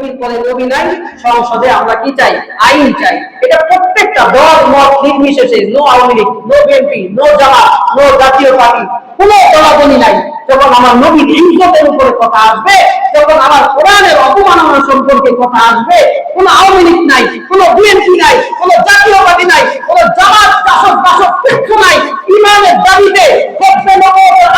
নবীর পরে নবী নাই, সংসদে আমরা কি চাই? আইন চাই। এটা প্রত্যেকটা দল মত নির্বিশেষে, no Awami League, no BNP, no Jamaat, no Jatiya Party, কোনো দলাদলি নাই। যখন আমার নবীর ইজ্জতের উপরে কথা আসবে, যখন আমার কোরআনের অপমাননা সম্পর্কে কথা আসবে, কোনো আওয়ামী লীগ নাই, কোনো বিএনপি নাই, কোনো জাতীয় পার্টি নাই, কোনো জামাত জাসদ বাসদ কিচ্ছু নাই। ইমানের দাবিতে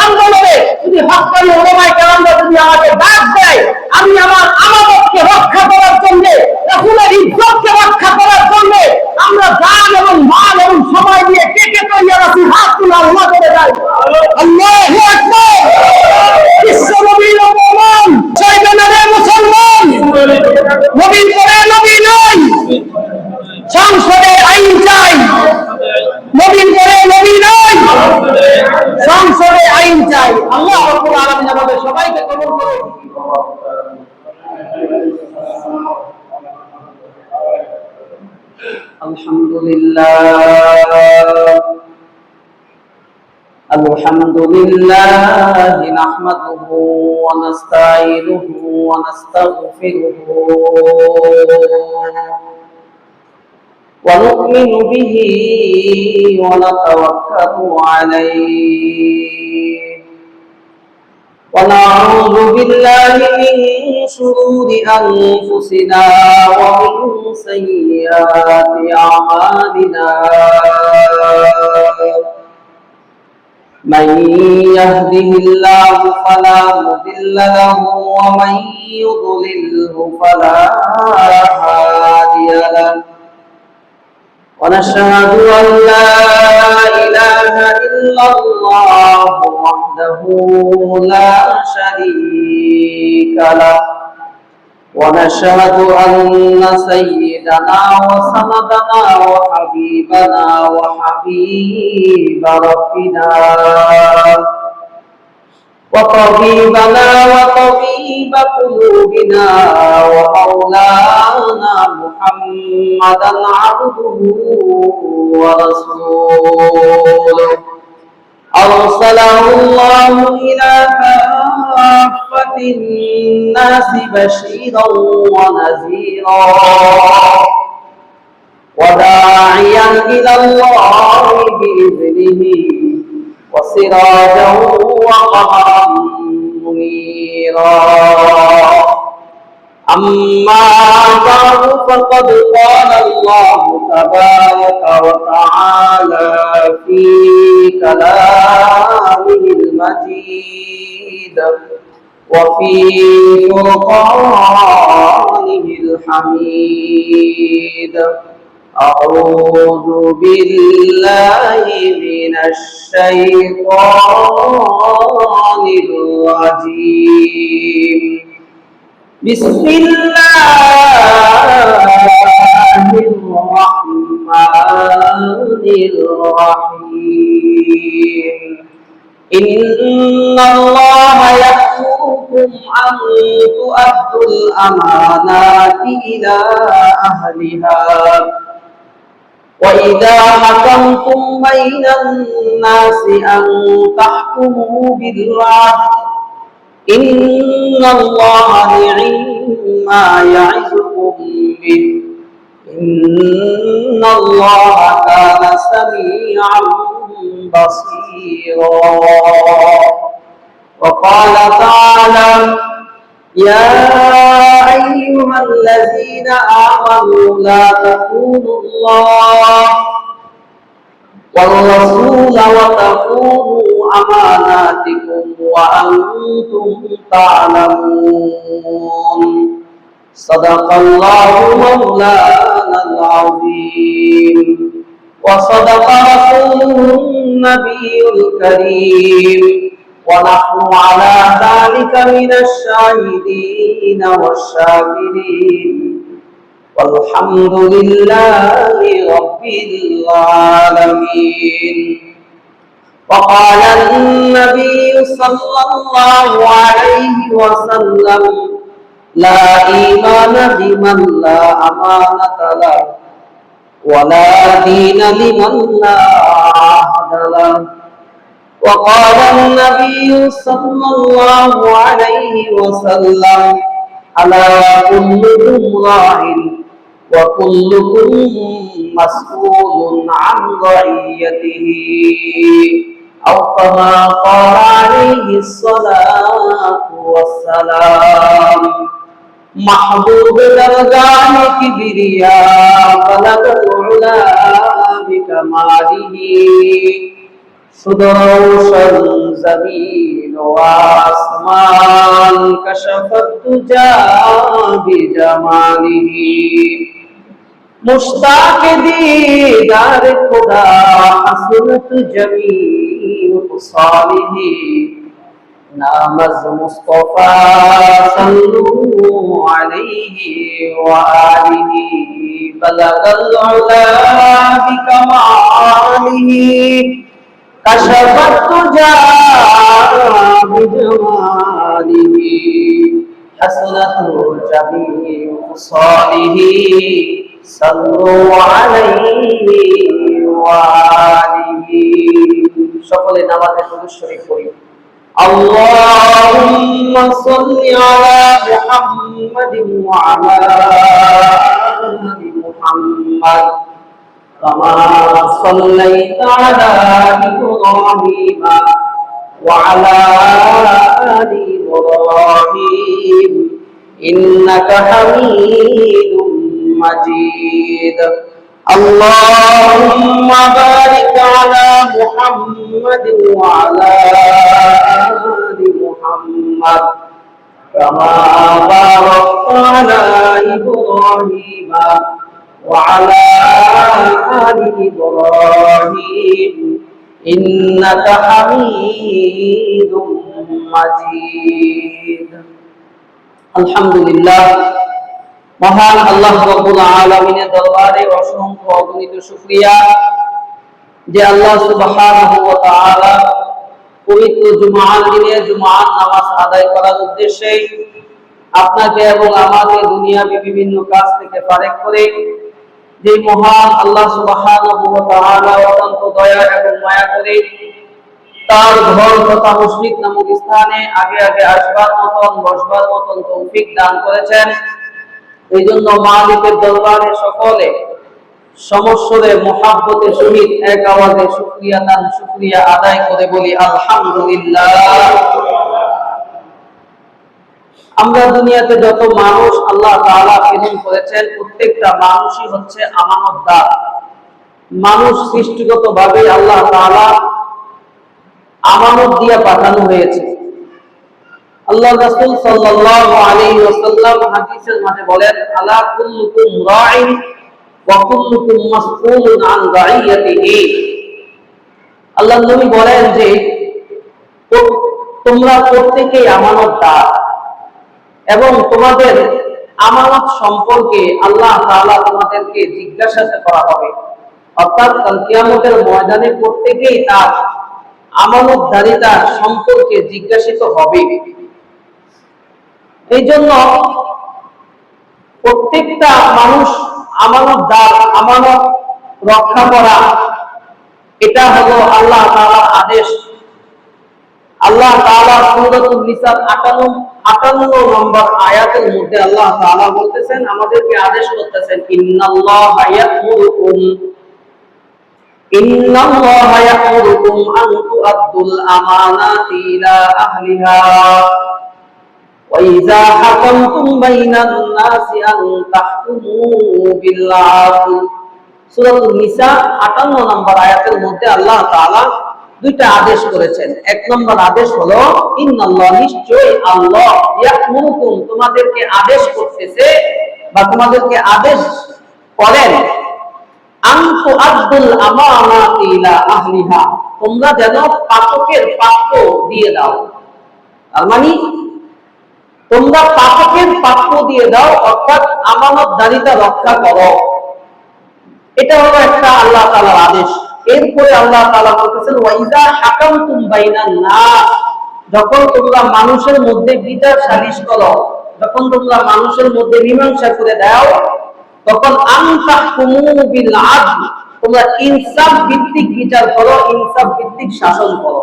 আন্দোলনে যদি হক্কানি ওলামায়ে কেরামরা যদি আমাকে ডাক দেয়, আমি আমার আমানতকে রক্ষা করার জন্য, রাসূলের ইজ্জতকে রক্ষা করার জন্য আমরা জান এবং মাল এবং সময় দিয়ে কে কে তৈরি আছি, হাত তুলে আল্লাহ করে যাই। আল্লাহু আকবার। বিশ্ব নবীর অপমান চাইবে না রে মুসলমান। নবীর পরে নবী নাই, সংসদে আইন চাই। নবীর পরে নবী নাই, সংসদে আইন চাই। আল্লাহ রাব্বুল আলামিন আমাদের সবাইকে কবুল করুন। আলহামদুলিল্লাহ নাহমাদুহু ওয়া নাস্তাঈনুহু ওয়া নাস্তাগফিরুহু ওয়া নু'মিনু বিহি ওয়া নাতাওয়াক্কালু আলাইহি ওয়া না'উযু বিল্লাহি মিন শুরুরি আনফুসিনা ওয়া মিন সাইয়্যাতি আ'মালিনা। من يهده الله فلا مضل له ومن يضلله فلا هادي له ونشهد أن لا إله إلا الله وحده لا شريك له ونشهد أن سيدنا وسندنا وحبيبنا وحبيب ربنا وطبيبنا وطبيب قلوبنا ومولانا محمدا عبده ورسوله أرسله الله إلى كافة الناس بشيرا ونذيرا وداعيا إلى الله بإذنه وسراجا وقمرا منيرا. أما بعد فقد قال الله تبارك وتعالى في كلامه المجيد وفي فرقانه الحميد. أعوذ بالله من الشيطان الرجيم. بسم الله الرحمن الرحيم. إن الله يأمركم أن تؤدوا الأمانات إلى أهلها وإذا حكمتم بين الناس أن تحكموا بالعدل إن الله نعم يعظكم به إن الله كان سميعا بصيرا. وقال تعالى يا أيها الذين آمنوا لا تخونوا الله والرسول وتخونوا أماناتكم وأنتم تعلمون. صدق الله مولانا العظيم وصدق رسوله النبي الكريم ونحن على ذلك من الشاهدين والشاكرين والحمد لله رب العالمين. وقال النبي صلى الله عليه وسلم لا إيمان لمن لا أمانة له ولا دين لمن لا عهد له. وقال النبي صلى الله عليه وسلم আলা কুল্লুকুম রাইন ওয়া কুল্লুকুম মাসউলুন আন রাইয়াতিহি আও কামা ক্বালা আলাইহিস সালাতু ওয়াস সালাম محبوب درگاہ کبریا بلغ العلا بکماله سدروشن زمین و آسمان کشفت تجا بجماله مشتاق دیدار خدا حسنت جمیع خصاله نامز مصطفى صلوا عليه وآله بلغ العلا بكماله كشف الدجى بجماله حسنت جميع خصاله صلوا عليه وآله সকলে নামাজের প্রবেশ শরীফ করি اللهم صل على محمد وعلى آل محمد كما صليت على إبراهيم وعلى آل إبراهيم إنك حميد مجيد اللهم بارك على محمد وعلى آل محمد كما باركت على إبراهيم وعلى آل إبراهيم إنك حميد مجيد الحمد لله মহান আল্লাহ রাব্বুল আলামিনের দরবারে অসংখ্য অগণিত শুকরিয়া যে আল্লাহ সুবহানাহু ওয়া তাআলা পবিত্র জুমার দিনে জুমার নামাজ আদায় করার উদ্দেশ্যে আপনাকে এবং আমাকে দুনিয়াবি বিভিন্ন কাজ থেকে ফারেক করে যে মহান আল্লাহ সুবহানাহু ওয়া তাআলা অত্যন্ত দয়া এবং মায়া করে তার ঘর তথা মসজিদ নামক স্থানে আগে আগে আসবার মতন বসবার মতন তৌফিক দান করেছেন। এই জন্য মালিকের দরবারে সকলে সমস্বরে মুহাব্বতের সহিত এক আওয়াজে শুকরিয়া আদায় করে বলি আলহামদুলিল্লাহ। আমরা দুনিয়াতে যত মানুষ আল্লাহ তাআলা প্রেরণ করেছেন প্রত্যেকটা মানুষই হচ্ছে আমানতদার মানুষ। সৃষ্টিগতভাবে আল্লাহ তাআলা আমানত দিয়ে পাঠানো হয়েছে। আল্লাহ রাসূল সাল্লাল্লাহু আলাইহি ওয়াসাল্লাম হাদিসের মাঝে বলেন আলা কুল্লুকুম রাইন ওয়া কুল্লুকুম মাসউলুন আন রাইয়াতিহি। আল্লাহ নবী বলেন যে তোমরা প্রত্যেকেই আমানতদার এবং তোমাদের আমানত সম্পর্কে আল্লাহ তাআলা তোমাদেরকে জিজ্ঞাসা করা হবে। অর্থাৎ কাল কিয়ামতের ময়দানে প্রত্যেকেই তার আমানতদারিতা সম্পর্কে জিজ্ঞাসিত হবে। এই জন্য প্রত্যেকটা মানুষ আমানতদার, আমানত রক্ষা করা এটা হলো আল্লাহ তাআলার আদেশ। আল্লাহ তাআলা সূরাতুন নিসার 58 নম্বর আয়াতের মধ্যে আল্লাহ তাআলা বলতেছেন, আমাদেরকে আদেশ করতেছেন, ইন্নাল্লাহা ইয়া'মুরুকুম আন তু'আদ্দুল আমানাতি ইলা আহলিহা وَإِذَا حَكَمْتُمْ بَيْنَ النَّاسِ أَن تَحْكُمُوا بِالْعَدْلِ। সূরাতুন নিসা 58 নম্বর আয়াতের মধ্যে আল্লাহ তাআলা দুইটা আদেশ করেছেন। এক নম্বর আদেশ হলো ইন্নাল্লাহ, নিশ্চয়ই আল্লাহ, ইয়া'মুরুকুম, তোমাদেরকে আদেশ করতেছে বা তোমাদেরকে আদেশ করেন, আন তু'আদ্দুল আমানাতি ইলা আহলিহা, তোমরা যেন পালকের প্রাপ্য দিয়ে দাও। তার মানে তোমরা পালকের প্রাপ্য দিয়ে দাও, অর্থাৎ আমানতদারিতা রক্ষা করো। এটা হলো একটা আল্লাহ তাআলার আদেশ। এরপরে আল্লাহ তাআলা বলতেছেন, ওয়াইজা হাকামতুম বাইনান নাস, যখন তোমরা মানুষের মধ্যে বিচার সালিশ করো, যখন তোমরা মানুষের মধ্যে মীমাংসা করে দাও, তখন আনতাহকুমু বিল আদল, তোমরা ইনসাফ ভিত্তিক বিচার করো, ইনসাফ ভিত্তিক শাসন করো।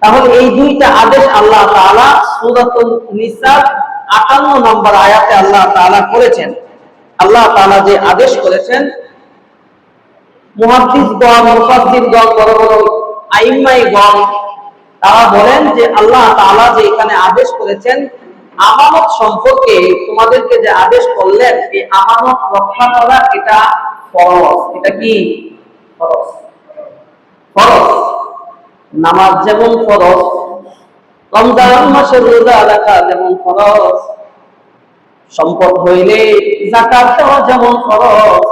তাহলে এই দুইটা আদেশ আল্লাহ তাআলা সূরাতুন নিসা 58 নম্বর আয়াতে আল্লাহ তাআলা করেছেন। আল্লাহ তাআলা যে আদেশ করেছেন, মুহাদ্দিসগণ, মুফাসসিরগণ, বড় বড় আইম্মাইগণ তারা বলেন যে আল্লাহ তাআলা যে এখানে আদেশ করেছেন আমানত সম্পর্কে, তোমাদেরকে যে আদেশ করলেন এই আমানত রক্ষা করা এটা ফরজ। এটা কি ফরজ? ফরজ। নামাজ যেমন ফরজ, রমজান মাসে রোজা রাখা যেমন ফরজ, সম্পদ হইলে যাকাত দেওয়া যেমন ফরজ,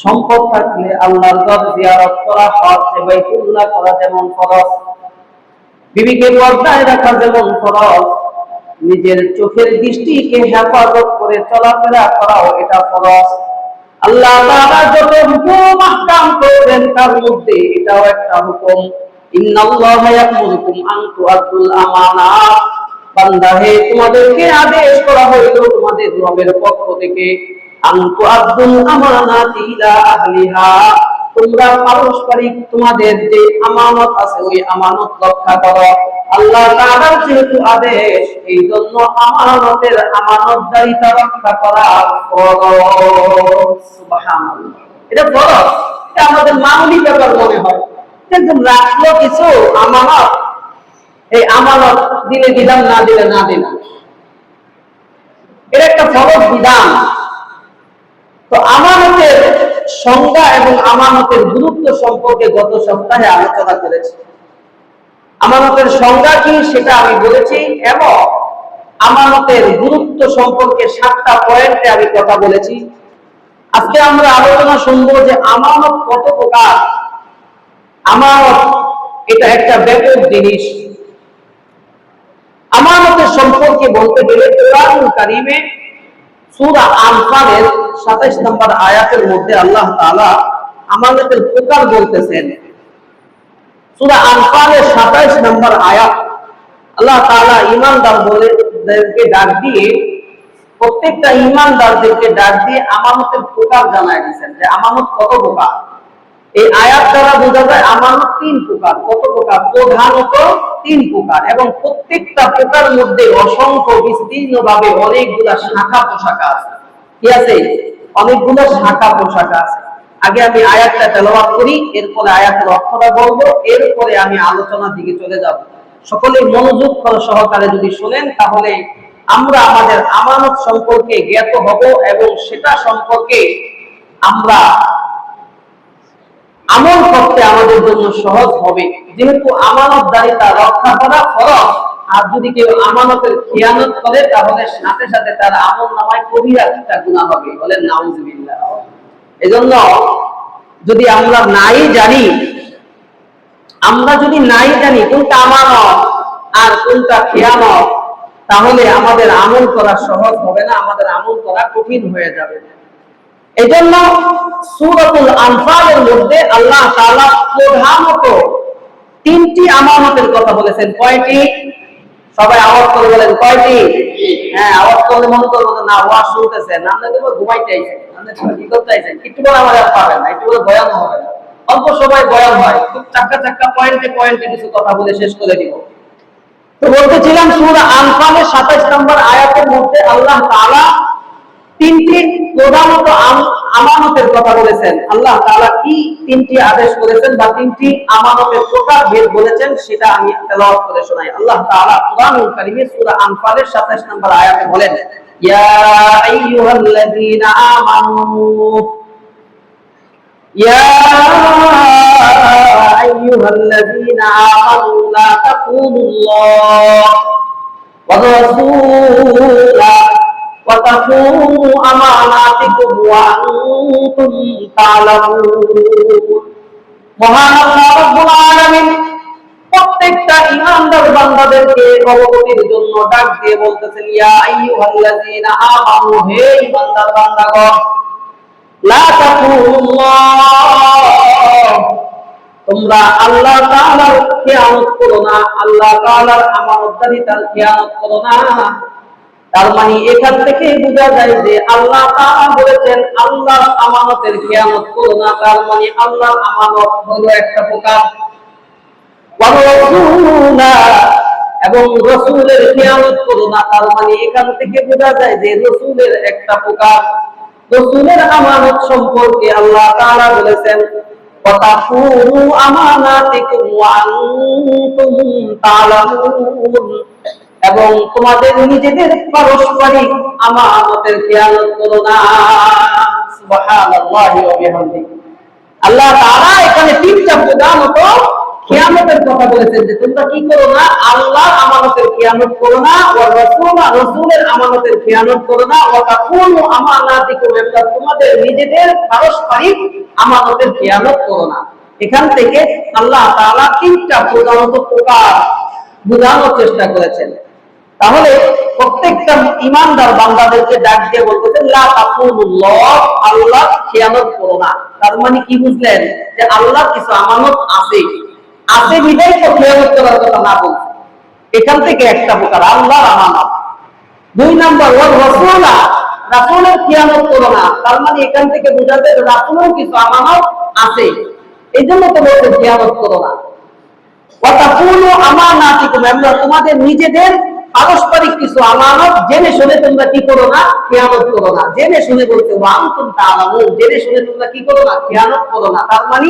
সম্পদ থাকলে আল্লাহর ঘর জিয়ারত করা, হজ বাইতুল্লাহ করা যেমন ফরজ, বিবিকে পর্দায় রাখা যেমন ফরজ, নিজের চোখের দৃষ্টিকে হেফাজত করে চলাফেরা করাও এটা ফরজ। আল্লাহ তাআলা যত হুকুম আহকাম করেছেন তার মধ্যে এটাও একটা হুকুম। ইন্নাল্লাহা ইয়া'মুরুকুম আন তু'আদ্দুল আমানাত, বান্দা হে তোমাদেরকে আদেশ করা হইলো তোমাদের রবের পক্ষ থেকে, আন তু'আদ্দুল আমানাতি ইলা আহলিহা, তোমরা পারস্পরিক তোমাদের যে আমানত আছে ওই আমানত রক্ষা করো। আল্লাহ তাআলার যেহেতু আদেশ, এই জন্য আমানতের আমানতদারিতা রক্ষা করা ফরজ। সুবহানাল্লাহ, এটা ফরজ। এটা আমাদের মামুলি ব্যাপার মনে হয়, কিন্তু রাখলো কিছু আমানত, এই আমানত দিলে দিলাম, না দিলে না দিলাম, এটা একটা ফরজ বিধান। তো আমানতের সংজ্ঞা এবং আমানতের গুরুত্ব সম্পর্কে গত সপ্তাহে আলোচনা করেছি। আমানতের সংজ্ঞা কি সেটা আমি বলেছি, এবং আমানতের গুরুত্ব সম্পর্কে 7টা পয়েন্টে আমি কথা বলেছি। আজকে আমরা আলোচনা শুনবো যে আমানত কত প্রকার। আমানত এটা একটা ব্যাপক জিনিস। আমানতের সম্পর্কে বলতে গেলে কোরআনুল কারীমে সূরা আনফালের 27 নম্বর আয়াতের মধ্যে আল্লাহ তাআলা আমানতের প্রকার বলতেছেন। সূরা আনফালের 27 নম্বর আয়াত, আল্লাহ তাআলা ঈমানদারদেরকে ডাক দিয়ে, প্রত্যেকটা ঈমানদারদেরকে ডাক দিয়ে আমানতের প্রকার জানায় দিয়েছেন যে আমানত কত প্রকার। এই আয়াত দ্বারা বোঝা যায় আমানত 3 প্রকার। কত প্রকার? প্রধানত 3 প্রকার, এবং প্রত্যেকটা প্রকার মধ্যে অসংখ্য বিস্তীর্ণভাবে অনেকগুলা শাখা পোশাকা আছে। কি আছে? অনেকগুলো শাখা পোশাকা আছে। আগে আমি আয়াতটা তেলাওয়াত করি, এরপরে আয়াতের অর্থটা বলবো, এরপরে আমি আলোচনার দিকে চলে যাব। সকলে মনোযোগ সহকারে যদি শুনেন তাহলে আমরা আমাদের আমানত সম্পর্কে জ্ঞাত হব এবং সেটা সম্পর্কে আমরা আমল করতে আমাদের জন্য সহজ হবে। যেহেতু আমানতদারিতা রক্ষা করা ফরজ, আর যদি কেউ আমানতের খিয়ানত করে তাহলে সাথে সাথে তার আমলনামায় কবিরা একটা গুনাহ হবে। বলেন নাউজুবিল্লাহ। এজন্য যদি আমরা নাই জানি কোনটা আমানত আর কোনটা খিয়ানত, তাহলে আমাদের আমল করা সহজ হবে না, আমাদের আমল করা কঠিন হয়ে যাবে। এজন্য সূরাতুল আনফালের মধ্যে আল্লাহ তাআলা প্রধানত 3টি আমানতের কথা বলেছেন। কয়টি? সবাই আওয়াজ করে বলেন কয়টি? হ্যাঁ, আওয়াজ করলে মনে করবো না ওয়াজ শুনতেছেন, না দেখো ঘুমাইতে আইছেন, না কি করতে আইছেন, একটু বলে আমার আর পাবেন না, একটু বলে বয়ান হবে না। অল্প সময় বয়ান হয়, খুব চাক্কা পয়েন্টে কিছু কথা বলে শেষ করে দিব। তো বলতেছিলাম সূরা আনফালের 27 নম্বর আয়াতের মধ্যে আল্লাহ তাআলা 3টি প্রধানত আমানতের কথা বলেছেন। আল্লাহ তাআলা কি 3টি আদেশ করেছেন বা 3টি আমানতের প্রকার ভেদ বলেছেন সেটা আমি তেলাওয়াত করে শোনাই। আল্লাহ তাআলা কুরআনুল কারীমে সূরা আনফালের 27 নম্বর আয়াতে বলেন, ইয়া আইয়ুহাল্লাযীনা আমানু লা তাকুনুল্লাহ ওয়া রাসূলা وتخونوا أماناتكم وأنتم تعلمون। মহান আল্লাহ রাব্বুল আলামিন প্রত্যেকটা ঈমানদার বান্দাদেরকে অবগতির জন্য ডাক দিয়ে বলতেছেন, ইয়া আইয়ুহাল্লাযীনা আমানু, হে ঈমানদার বান্দাগণ, লা তাকুনুল্লাহ, তোমরা আল্লাহ তাআলার খিয়ানত করো না, আল্লাহ তাআলার আমানতদারিতার খিয়ানত করো না। তার মানে এখান থেকে বোঝা যায় যে আল্লাহ তাআলা বলেছেন আল্লাহর আমানতের খিয়ানত করো না, তার মানে আল্লাহর আমানত হলো একটা প্রকার। ওয়া রাসূলা, এবং রাসূলের খিয়ানত করো না। তার মানে এখান থেকে বোঝা যায় যে রাসূলের একটা প্রকার রাসূলের আমানত সম্পর্কে আল্লাহ তাআলা বলেছেন ওয়াতাকুনু আমানাতিকুম ওয়া আনতুম তা'লামুন, এবং তোমাদের নিজেদের পারস্পরিক আমানতের খিয়ানত করো না। সুবহানাল্লাহি ওয়া বিহামদিহি। আল্লাহ তাআলা এখানে তিনটা প্রধানত খিয়ানতের কথা বলেছেন যে তোমরা কি করো না, আল্লাহর আমানতের খিয়ানত করো না, ওয়া রাসূলের আমানতের খিয়ানত করো না, ওয়া তাকুনু আমানাতিকুম, তোমাদের নিজেদের পারস্পরিক আমানতের খিয়ানত করো না। এখান থেকে আল্লাহ তাআলা তিনটা প্রধানত প্রকার বোঝানোর চেষ্টা করেছেন। তাহলে প্রত্যেকটা ইমানদার বান্দাদেরকে ডাক দিয়ে বলতেছেন লা তাকুনুল্লাহ, আল্লাহ খিয়ানত করো না। তার মানে কি বুঝলেন যে আল্লাহর কিছু আমানত আছে, আছে বিধায় তো খিয়ানত করার কথা না বলছে। এখান থেকে একটা প্রকার আল্লাহর আমানত। দুই নাম্বার ওয়াল রাসূলা, রাসূলের খিয়ানত করো না। তার মানে এখান থেকে বোঝা যায় রাসূলের কিছু আমানত আছে, এইজন্য তো বলছে খিয়ানত করো না। ওয়া তাকুনু আমানাতিকুম, তোমাদের নিজেদের পারস্পরিক কিছু আমানত জেনে শুনে তোমরা কি করো না, খিয়ানত করো না। জেনে শুনে বলতে ওয়া আনতুম তা'লামুন, জেনে শুনে তোমরা কি করো না, খিয়ানত করো না। তার মানে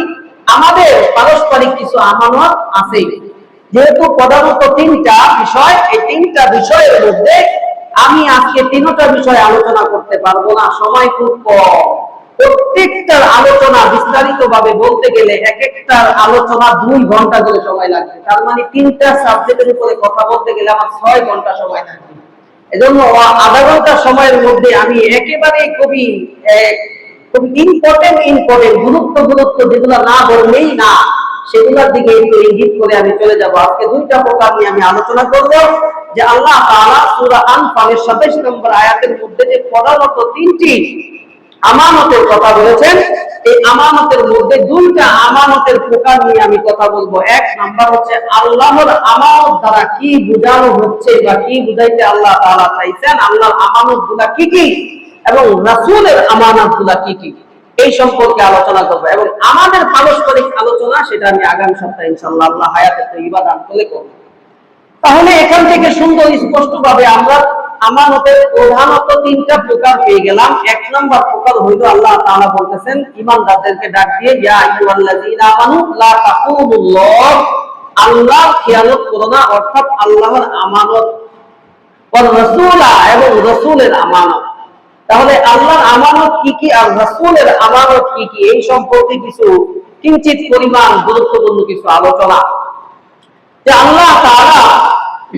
আমাদের পারস্পরিক কিছু আমানত আছে। যেহেতু প্রধানত তিনটা বিষয়, এই তিনটা বিষয়ের মধ্যে আমি আজকে তিনটা বিষয় আলোচনা করতে পারবো না, সময় খুব কম। প্রত্যেকটার আলোচনা বিস্তারিত ভাবে বলতে গেলে এক একটার আলোচনা 2 ঘন্টা করে সময় লাগবে। তার মানে তিনটা সাবজেক্টের উপরে কথা বলতে গেলে আমার 6 ঘন্টা সময় লাগবে। এজন্য আধা ঘন্টা সময়ের মধ্যে আমি একেবারে খুবই ইম্পর্টেন্ট গুরুত্ব যেগুলো না বললেই না, সেগুলোর দিকে একটু ইঙ্গিত করে আমি চলে যাব। আজকে দুইটা প্রকার নিয়ে আমি আলোচনা করব যে আল্লাহ তাআলা সূরা আনফালের 27 নম্বর আয়াতের মধ্যে যে প্রধানত তিনটি আমানতের কথা বলেছেন, এই আমানতের মধ্যে দুইটা আমানতের প্রকার নিয়ে আমি কথা বলবো। এক নাম্বার হচ্ছে আল্লাহর আমানত দ্বারা কি বোঝানো হচ্ছে বা কি বুঝাইতে আল্লাহ তাআলা চাইছেন, আল্লাহর আমানতগুলো কি কি এবং রাসূলের আমানতগুলো কি কি, এই সম্পর্কে আলোচনা করব। এবং আমাদের পারস্পরিক আলোচনা সেটা আমি আগামী সপ্তাহে ইনশাআল্লাহ আল্লাহ হায়াতে তয়্যিবা দান করলে করব। তাহলে এখান থেকে সুন্দর স্পষ্ট ভাবে আমরা আমানতের প্রধানত তিনটা প্রকার পেয়ে গেলাম। এক নম্বর প্রকার হইল আল্লাহ তাআলা বলতেছেন ঈমানদারদেরকে ডাক দিয়ে ইয়া আইয়ুহাল্লাযীনা আমানু লা তাকুনুল্লাহ, আল্লাহর খিয়ানত করো না, অর্থাৎ আল্লাহর আমানত, ওয়ার রাসূলা, এবং রাসূলের আমানত। তাহলে আল্লাহর আমানত কি কি আর রাসূলের আমানত কি কি, এই সম্পর্কে কিছু কিঞ্চিত পরিমাণ গুরুত্বপূর্ণ কিছু আলোচনা। যে আল্লাহ তাআলা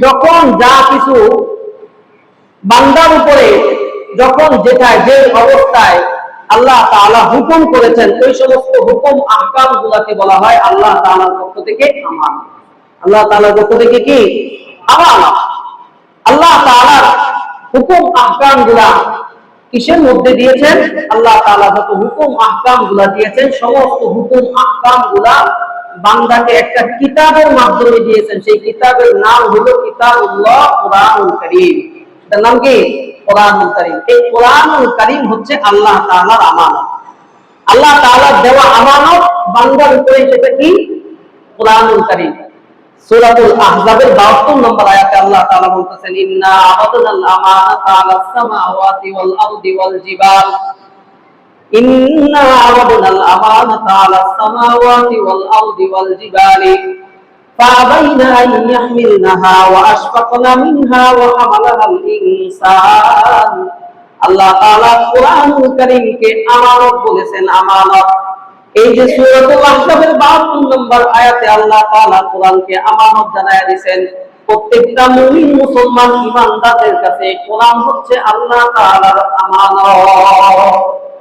যখন যা কিছু বান্দার উপরে যখন যেটা যে অবস্থায় আল্লাহ তাআলা হুকুম করেছেন, ওই সমস্ত হুকুম আহকাম গুলাকে বলা হয় আল্লাহ তাআলার পক্ষ থেকে আমানত। আল্লাহ তাআলার পক্ষ থেকে কি আমানত। আল্লাহ তাআলার হুকুম আহকাম গুলা কিসের মধ্যে দিয়েছেন? আল্লাহ তাআলা যত হুকুম আহকাম গুলা দিয়েছেন, সমস্ত হুকুম আহকাম গুলা বান্দাকে একটা কিতাবের মাধ্যমে দিয়েছেন। সেই কিতাবের নাম হলো কিতাবুল্লাহ, কোরআনুল কারীম। এটার নাম কি? কোরআনুল কারীম। এই কোরআনুল কারীম হচ্ছে আল্লাহ তাআলার আমানত। আল্লাহ তাআলার দেওয়া আমানত বান্দার উপরে, সেটা কি? কোরআনুল কারীম। সূরাতুল আহজাবের 72 নম্বর আয়াতে আল্লাহ তাআলা বলতেছেন ইন্না আরাদনাল আমানাতা আলাস সামাওয়াতি ওয়াল আরদি ওয়াল জিবাল, ইন্না আরাদনাল আমানাতা আলাস সামাওয়াতি ওয়াল আরদি ওয়াল জিবালি ফাআবাইনা আন ইয়াহমিলনাহা ওয়া আশফাকনা মিনহা ওয়া হামালাহাল ইনসান। আল্লাহ তাআলা কোরআনুল কারীমকে আমানত বলেছেন, আমানত। এই যে সূরাতুল আহজাবের 72 নম্বর আয়াতে আল্লাহ তাআলা কোরআনকে আমানত জানায়া দিয়েছেন। প্রত্যেকটা মুমিন মুসলমান ঈমানদারদের কাছে কোরআন হচ্ছে আল্লাহ তাআলার আমানত।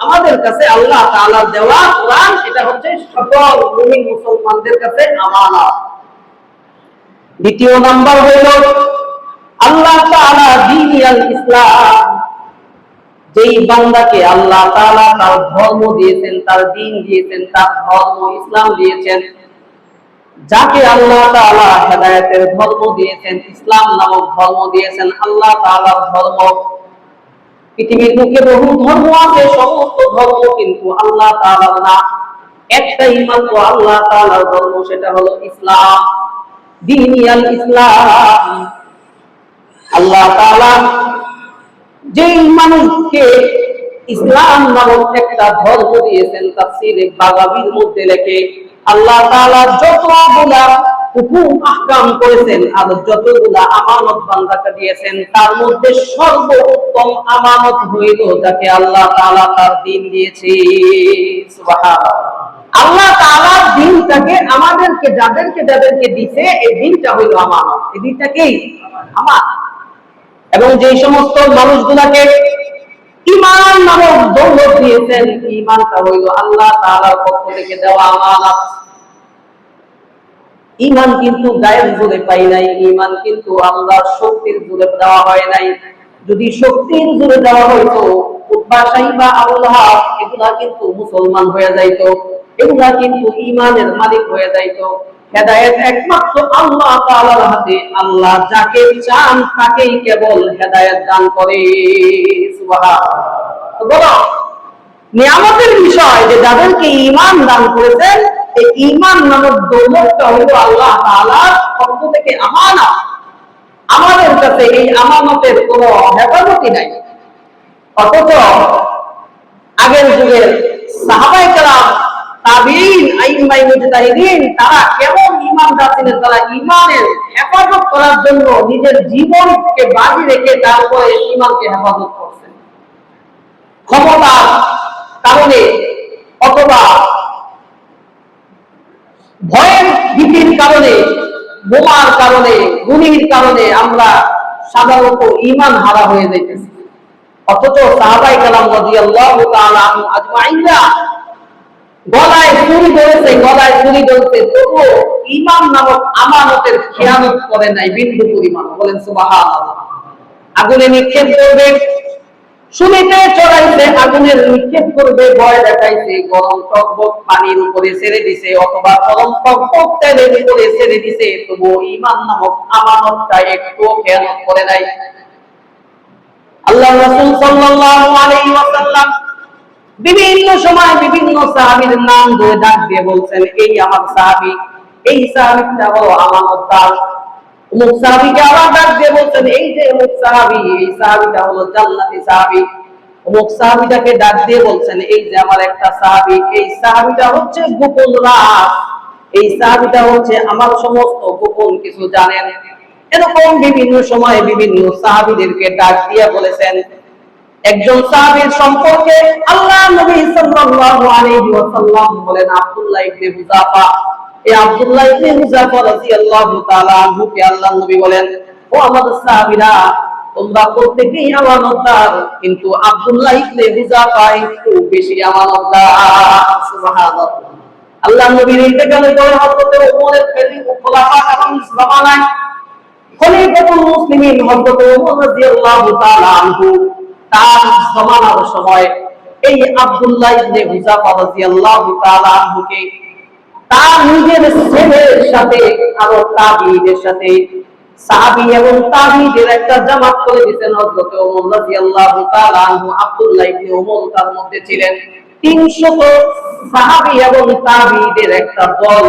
আমাদের কাছে আল্লাহ তাআলার দেওয়া কোরআন, এটা হচ্ছে সকল মুমিন মুসলমানদের কাছে আমানত। দ্বিতীয় নাম্বার হইল আল্লাহ তাআলা দ্বীনুল ইসলাম। যেই বান্দাকে আল্লাহ তাআলা তার ধর্ম দিয়েছেন, তার দ্বীন দিয়েছেন, তার ধর্ম ইসলাম দিয়েছেন, যাকে আল্লাহ তাআলা হেদায়েতের ধর্ম দিয়েছেন, ইসলাম নামক ধর্ম দিয়েছেন, আল্লাহ তাআলার ধর্ম। পৃথিবীর বুকে বহু ধর্ম আছে, সমস্ত ধর্ম কিন্তু আল্লাহ তাআলার না। একটাই মাত্র আল্লাহ তাআলার ধর্ম, সেটা হলো ইসলাম। দীনিয়াল ইসলাম। আল্লাহ তাআলা যেই মানুষকে ইসলাম নামক একটা ধর্ম দিয়েছেন, তাফসীরে বাগাবীর মধ্যে লেখে আল্লাহ তাআলা যতগুলা হুকুম আহকাম করেছেন আর যতগুলা আমানত বান্দাকে দিয়েছেন, তার মধ্যে সর্বোত্তম আমানত হইল যাকে আল্লাহ তাআলা তার দ্বীন দিয়েছে। সুবহানাল্লাহ। আল্লাহ তাআলার দ্বীনটাকে আমাদেরকে যাদেরকে দিয়েছে, এই দ্বীনটা হইল আমানত। এই দ্বীনটাকেই আমানত। এবং যে সমস্ত মানুষগুলাকে ঈমান নামক দৌলত দিয়েছেন, ঈমানটা হইল আল্লাহ তাআলার পক্ষ থেকে দেওয়া আমানত। ঈমান কিন্তু গায়ের জোরে পাই নাই, ঈমান কিন্তু আল্লাহর শক্তির জোরে দেওয়া হয় নাই। যদি শক্তির জোরে দেওয়া হইতো, উতবা সাইবা আল্লাহ এগুলা কিন্তু মুসলমান হয়ে যাইতো, এগুলা কিন্তু ঈমানের মালিক হয়ে যাইতো। হেদায়েত একমাত্র আল্লাহ তাআলার হাতে। আল্লাহ যাকে চান তাকেই কেবল হেদায়েত দান করে। সুবহানাল্লাহ। বলো, নিয়ামতের বিষয় যে যাদেরকে ঈমান দান করেছেন, এই ঈমান নামক দৌলতটা হলো আল্লাহ তাআলার পক্ষ থেকে আমানত। আমাদের কাছে এই আমানতের কোনো হেফাজতই নাই। অথচ আগের যুগের সাহাবায়ে কেরাম, তাবিঈন, আইম্মায়ে মুজতাহিদিন, তারা কেমন ঈমানদার ছিলেন? তারা ঈমানের হেফাজত করার জন্য নিজের জীবনকে বাজি রেখে তারপরে ঈমানকে হেফাজত করছেন। ক্ষমতার কারণে অথবা ভয়ের ভীতির কারণে, বোমার কারণে, গুলির কারণে আমরা সাধারণত ঈমান হারা হয়ে যাইতেছি। অথচ সাহাবায়ে কেরাম রাদিয়াল্লাহু তাআলা আনহুম আজমাইনরা গলায় ছুরি ধরেছে, তবুও ঈমান নামক আমানতের খেয়ানত করে নাই বিন্দু পরিমাণ। বলেন সুবহানাল্লাহ। আগুনে নিক্ষেপ করবে, শুনিতে চড়াইছে, আগুনের নিক্ষেপ করবে, ভয় দেখাইছে, গরম টকবক পানির উপরে ছেড়ে দিছে অথবা গরম টকবক তেলের উপরে ছেড়ে দিছে, তবুও ঈমান নামক আমানতটা একটু খেয়ানত করে নাই। আল্লাহ রাসূল সাল্লাল্লাহু আলাইহি ওয়াসাল্লাম বিভিন্ন সময় বিভিন্ন সাহাবীর নাম ধরে ডাক দিয়ে বলছেন, এই আমার সাহাবী, এই সাহাবীটা বড় আমানতদার। অমুক সাহাবীকে আবার ডাক দিয়ে বলছেন, এই যে অমুক সাহাবী, এই সাহাবীটা হলো জান্নাতি সাহাবী। অমুক সাহাবীটাকে ডাক দিয়ে বলছেন, এই যে আমার একটা সাহাবী, এই সাহাবীটা হচ্ছে গোপন রাজ, এই সাহাবীটা হচ্ছে আমার সমস্ত গোপন কিছু জানেন। এরকম বিভিন্ন সময়ে বিভিন্ন সাহাবীদেরকে ডাক দিয়ে বলেছেন। একজন সাহাবীর সম্পর্কে আল্লাহ নবী সাল্লাল্লাহু আলাইহি ওয়াসাল্লাম বলেন আব্দুল্লাহ ইবনে হুযাফা। এই আব্দুল্লাহ ইবনে হুযাফা রাদিয়াল্লাহু তাআলা আনহুকে আল্লাহ নবী বলেন, ও আমাদের সাহাবীরা, তোমরা প্রত্যেকেই আমানতদার, কিন্তু আব্দুল্লাহ ইবনে হুযাফা একটু বেশি আমানতদার। সুবহানাল্লাহ। আল্লাহ নবীর ইন্তেকালের পরে হযরত ওমরের খলিফা কারণ জামানায় খলিফাতুল মুসলিমিন হযরত ওমর রাদিয়াল্লাহু তাআলা আনহু, তার জামানার সময় এই আব্দুল্লাহ ইবনে হুযাফা রাদিয়াল্লাহু তাআলা আনহুকে তার নিজের ছেলের সাথে আরো তাবিঈদের সাথে সাহাবী এবং তাবিঈদের একটা জামাত করে দিয়েছেন হযরত ওমর রাদিয়াল্লাহু তাআলা আনহু। আব্দুল্লাহ ইবনে ওমর তার মধ্যে ছিলেন। 300 সাহাবী এবং তাবিঈদের একটা দল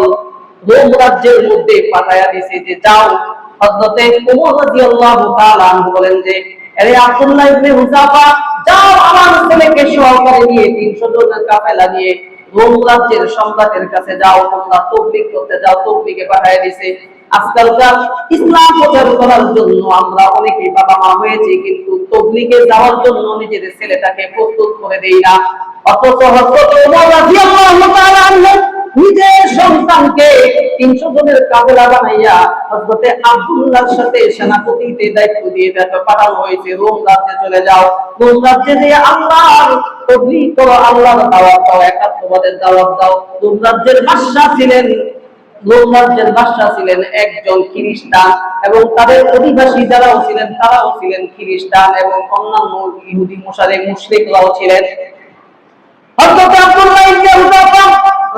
রোম রাজ্যের মধ্যে পাঠায়া দিয়েছে যে যাও। হযরত ওমর রাদিয়াল্লাহু তাআলা আনহু বলেন যে, আরে আব্দুল্লাহ ইবনে হুযাফা, যাও আমার ছেলেকে সহকারে নিয়ে 300 জনের কাফেলা নিয়ে রোম রাজ্যের সম্রাটের কাছে যাও, তোমরা তাবলীগ করতে যাও। তাবলীগে পাঠিয়ে দিয়েছে। আজকালকার ইসলাম প্রচার করার জন্য আমরা অনেকেই বাবা মা হয়েছে, কিন্তু তাবলীগে যাওয়ার জন্য নিজের ছেলেটাকে প্রস্তুত করে দেই না। অথচ হযরত ওমর রাদিয়াল্লাহু তাআলা আনহু নিজের সন্তানকে 300 জনের কাফেলা বানাইয়া হযরত আব্দুল্লাহর সাথে সেনাপতিতে দায়িত্ব দিয়ে পাঠানো হয়েছে, রোম রাজ্যে চলে যাও। রোম রাজ্যে যে আল্লাহর তাবলীগ করো, আল্লাহর দাওয়াত দাও, একাত্মবাদের দাওয়াত দাও। রোম রাজ্যের বাদশা ছিলেন একজন খ্রিস্টান, এবং তাদের অধিবাসী যারাও ছিলেন তারাও ছিলেন খ্রিস্টান, এবং অন্যান্য ইহুদি মুশরিকরাও ছিলেন। হযরত আব্দুল্লাহ ইবনে হুযাফা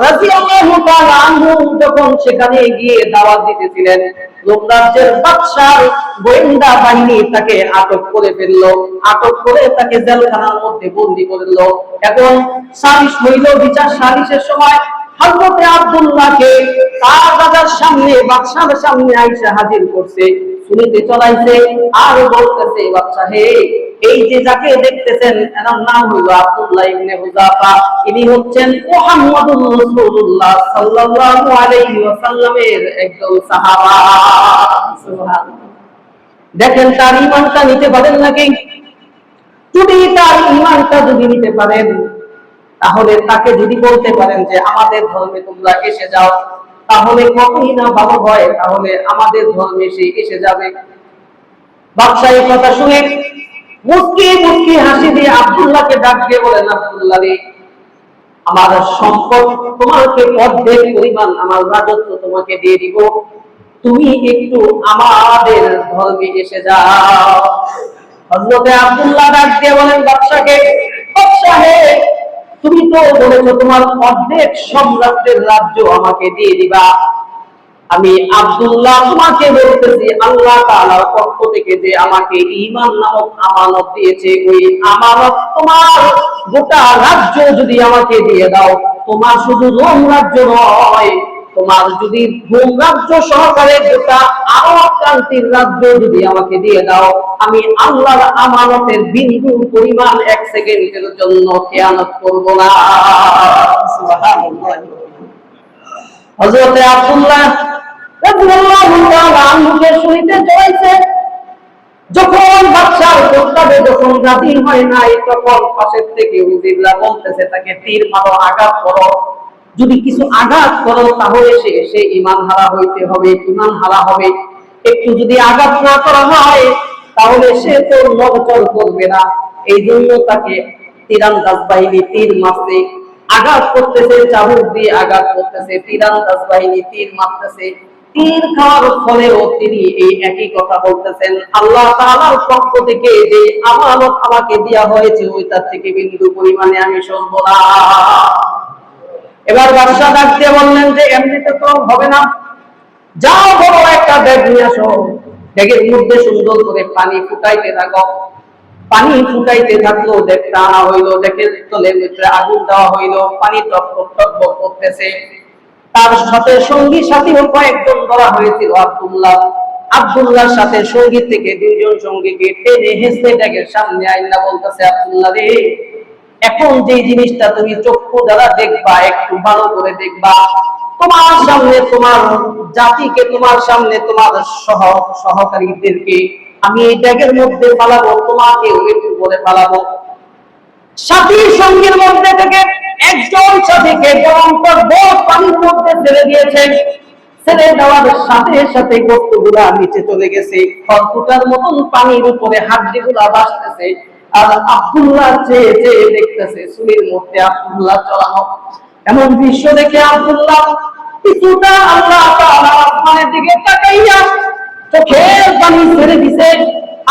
রাদিয়াল্লাহু তাআলা আনহু যখন সেখানে গিয়ে দাওয়াত দিতেছিলেন, রোম রাজ্যের বাদশার গোয়েন্দা বাহিনী তাকে আটক করে ফেললো। আটক করে তাকে জেলখানার মধ্যে বন্দী করলো। এখন সালিশ হইল, বিচার সালিশের সময় হযরতে আব্দুল্লাহকে তার দাদার সামনে বাদশার সামনে আইসা হাজির করছে, শুনিতে চলাইছে আর বলতেছে, বাদশা হে, এই যে যাকে দেখতেছেন এনার নাম হইল আব্দুল্লাহ ইবনে হুযাফা, ইনি হচ্ছেন মুহাম্মদুর রাসূলুল্লাহ সাল্লাল্লাহু আলাইহি ওয়াসাল্লামের একজন সাহাবা। সুবহানাল্লাহ। দেখেন তার ঈমানটা নিতে পারেন নাকি? যদি তার ঈমানটা যদি নিতে পারেন, তাহলে তাকে যদি বলতে পারেন যে আমাদের ধর্মে তোমরা এসে যাও, তাহলে কতই না ভালো হয়, তাহলে আমাদের ধর্মে সে এসে যাবে। বাদশা এই কথা শুনে মুস্কি মুস্কি হাসি দিয়ে আব্দুল্লাহকে ডাক দিয়ে বলেন, আব্দুল্লাহ রে, আমার সম্পদ তোমাকে অর্ধেক পরিমাণ আমার রাজত্ব তোমাকে দিয়ে দিব, তুমি একটু আমাদের ধর্মে এসে যাও। হযরতে আব্দুল্লাহ ডাক দিয়ে বলেন বাদশাকে, বাদশা হে, তুমি তো বলেছো তোমার অর্ধেক সম্রাটের রাজ্য আমাকে দিয়ে দিবা। আমি আব্দুল্লাহ তোমাকে বলতেছি, আল্লাহ তাআলার পক্ষ থেকে যে আমাকে ঈমান নামক আমানত দিয়েছে, ওই আমানত তোমার গোটা রাজ্য যদি আমাকে দিয়ে দাও, তোমার শুধু রোম রাজ্য নয়, তোমার যদি রোম রাজ্য সহকারে গোটা আরব কান্ট্রির রাজ্য যদি আমাকে দিয়ে দাও, আমি আল্লাহর আমানতের বিন্দু পরিমাণ এক সেকেন্ডের জন্য খেয়ানত করব না। সুবহানাল্লাহ। হযরতে আব্দুল্লাহ রাদিয়াল্লাহু তাআলা আনহুকে শুনিতে চাইছে, যখন বাদশার প্রস্তাবে যখন রাজি হয় নাই, তখন পাশের থেকে উজিররা বলতেছে তাকে তীর মারো, আঘাত করো, যদি কিছু আঘাত করো তাহলে সে ঈমান হারা হইতে হবে, ঈমান হারা হবে। একটু যদি আঘাত না করা হয় তাহলে সে তো নড়চড় করবে না। এই জন্য তাকে তীরান্দাজ বাহিনী তীর মারছে, আঘাত করতেছে, চাবুক দিয়ে আঘাত করতেছে, তীরান্দাজ বাহিনী তীর মারতেছে। তীর খাওয়ার ফলেও তিনি এই একই কথা বলতেছেন, আল্লাহ তাআলার পক্ষ থেকে যে আমানত আমাকে দেয়া হয়েছে ওইটার থেকে বিন্দু পরিমাণে আমি সরব না। এবার বাদশা ডাক দিয়ে বললেন যে এমনিতে তো হবে না, যাও বড় একটা ব্যাগ নিয়ে আসো, ব্যাগের মধ্যে সুন্দর করে পানি ফুটাইতে থাকো। পানি ফুটাইতে থাকলো, দেখতে আনা হইলো, দেখে তলের ভিতরে আগুন দেওয়া হইলো, পানি টকবক টকবক করতেছে। তার সাথে সঙ্গী সাথীও কয়েকজন ধরা হয়েছিল। আব্দুল্লাহর সাথে সঙ্গী থেকে দুইজন সঙ্গীকে টেনে হেসে ব্যাগের সামনে আইনা বলতেছে, আব্দুল্লাহ রে, এখন যে জিনিসটা তুমি চক্ষু দ্বারা দেখবা, একটু ভালো করে দেখবা, তোমার সামনে তোমার জাতিকে, তোমার সামনে তোমার সহকারীদেরকে আমি এই ব্যাগের মধ্যে ফালাবো, তোমাকে একটু করে ফালাবো। সাথী সঙ্গীর মধ্যে থেকে একজন সাথীকে গরমটা বড় পানির মধ্যে ছেড়ে দিয়েছেন, ছেড়ে দেওয়ার সাথে সাথে গোস্তগুলা নিচে চলে গেছে, খড়কুটার মতন পানির উপরে হাড্ডিগুলা ভাসতেছে। আর আব্দুল্লাহ চেয়ে চেয়ে দেখতেছে চুলির মধ্যে আব্দুল্লাহ চলানো। এমন দৃশ্য দেখে আব্দুল্লাহ কিছুটা আল্লাহ তাআলার আসমানের দিকে তাকাইয়া চোখের পানি ছেড়ে দিছে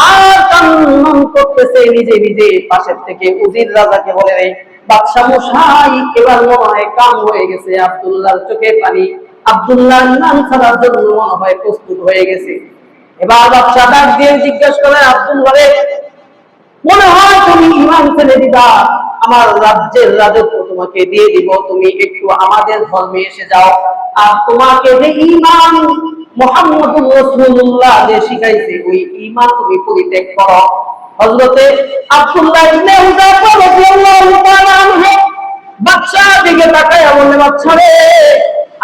আর কান্নান করতেছে নিজে নিজে। পাশের থেকে উজির রাজাকে বলে, রে বাদশা মশাই, এবার মনে হয় কাম হয়ে গেছে, আব্দুল্লাহর চোখের পানি আব্দুল্লাহর নাম ছাড়ার জন্য মনে হয় প্রস্তুত হয়ে গেছে। এবার বাদশা ডাক দিয়ে জিজ্ঞেস করে, আব্দুল্লাহ রে, মনে হয় তুমি ঈমান ছেড়ে দিবা, আমার রাজ্যের রাজত্ব তোমাকে দিয়ে দিব, তুমি একটু আমাদের ধর্মে এসে যাও, আর তোমাকে যে ঈমান মুহাম্মদুর রাসূলুল্লাহ যে শিখাইছে ওই ঈমান তুমি পরিত্যাগ করো। হযরতে আব্দুল্লাহ ইবনে হুযাফা রাদিয়াল্লাহু তাআলা আনহু বাদশার দিকে তাকায়া বললেন, বাদশা রে,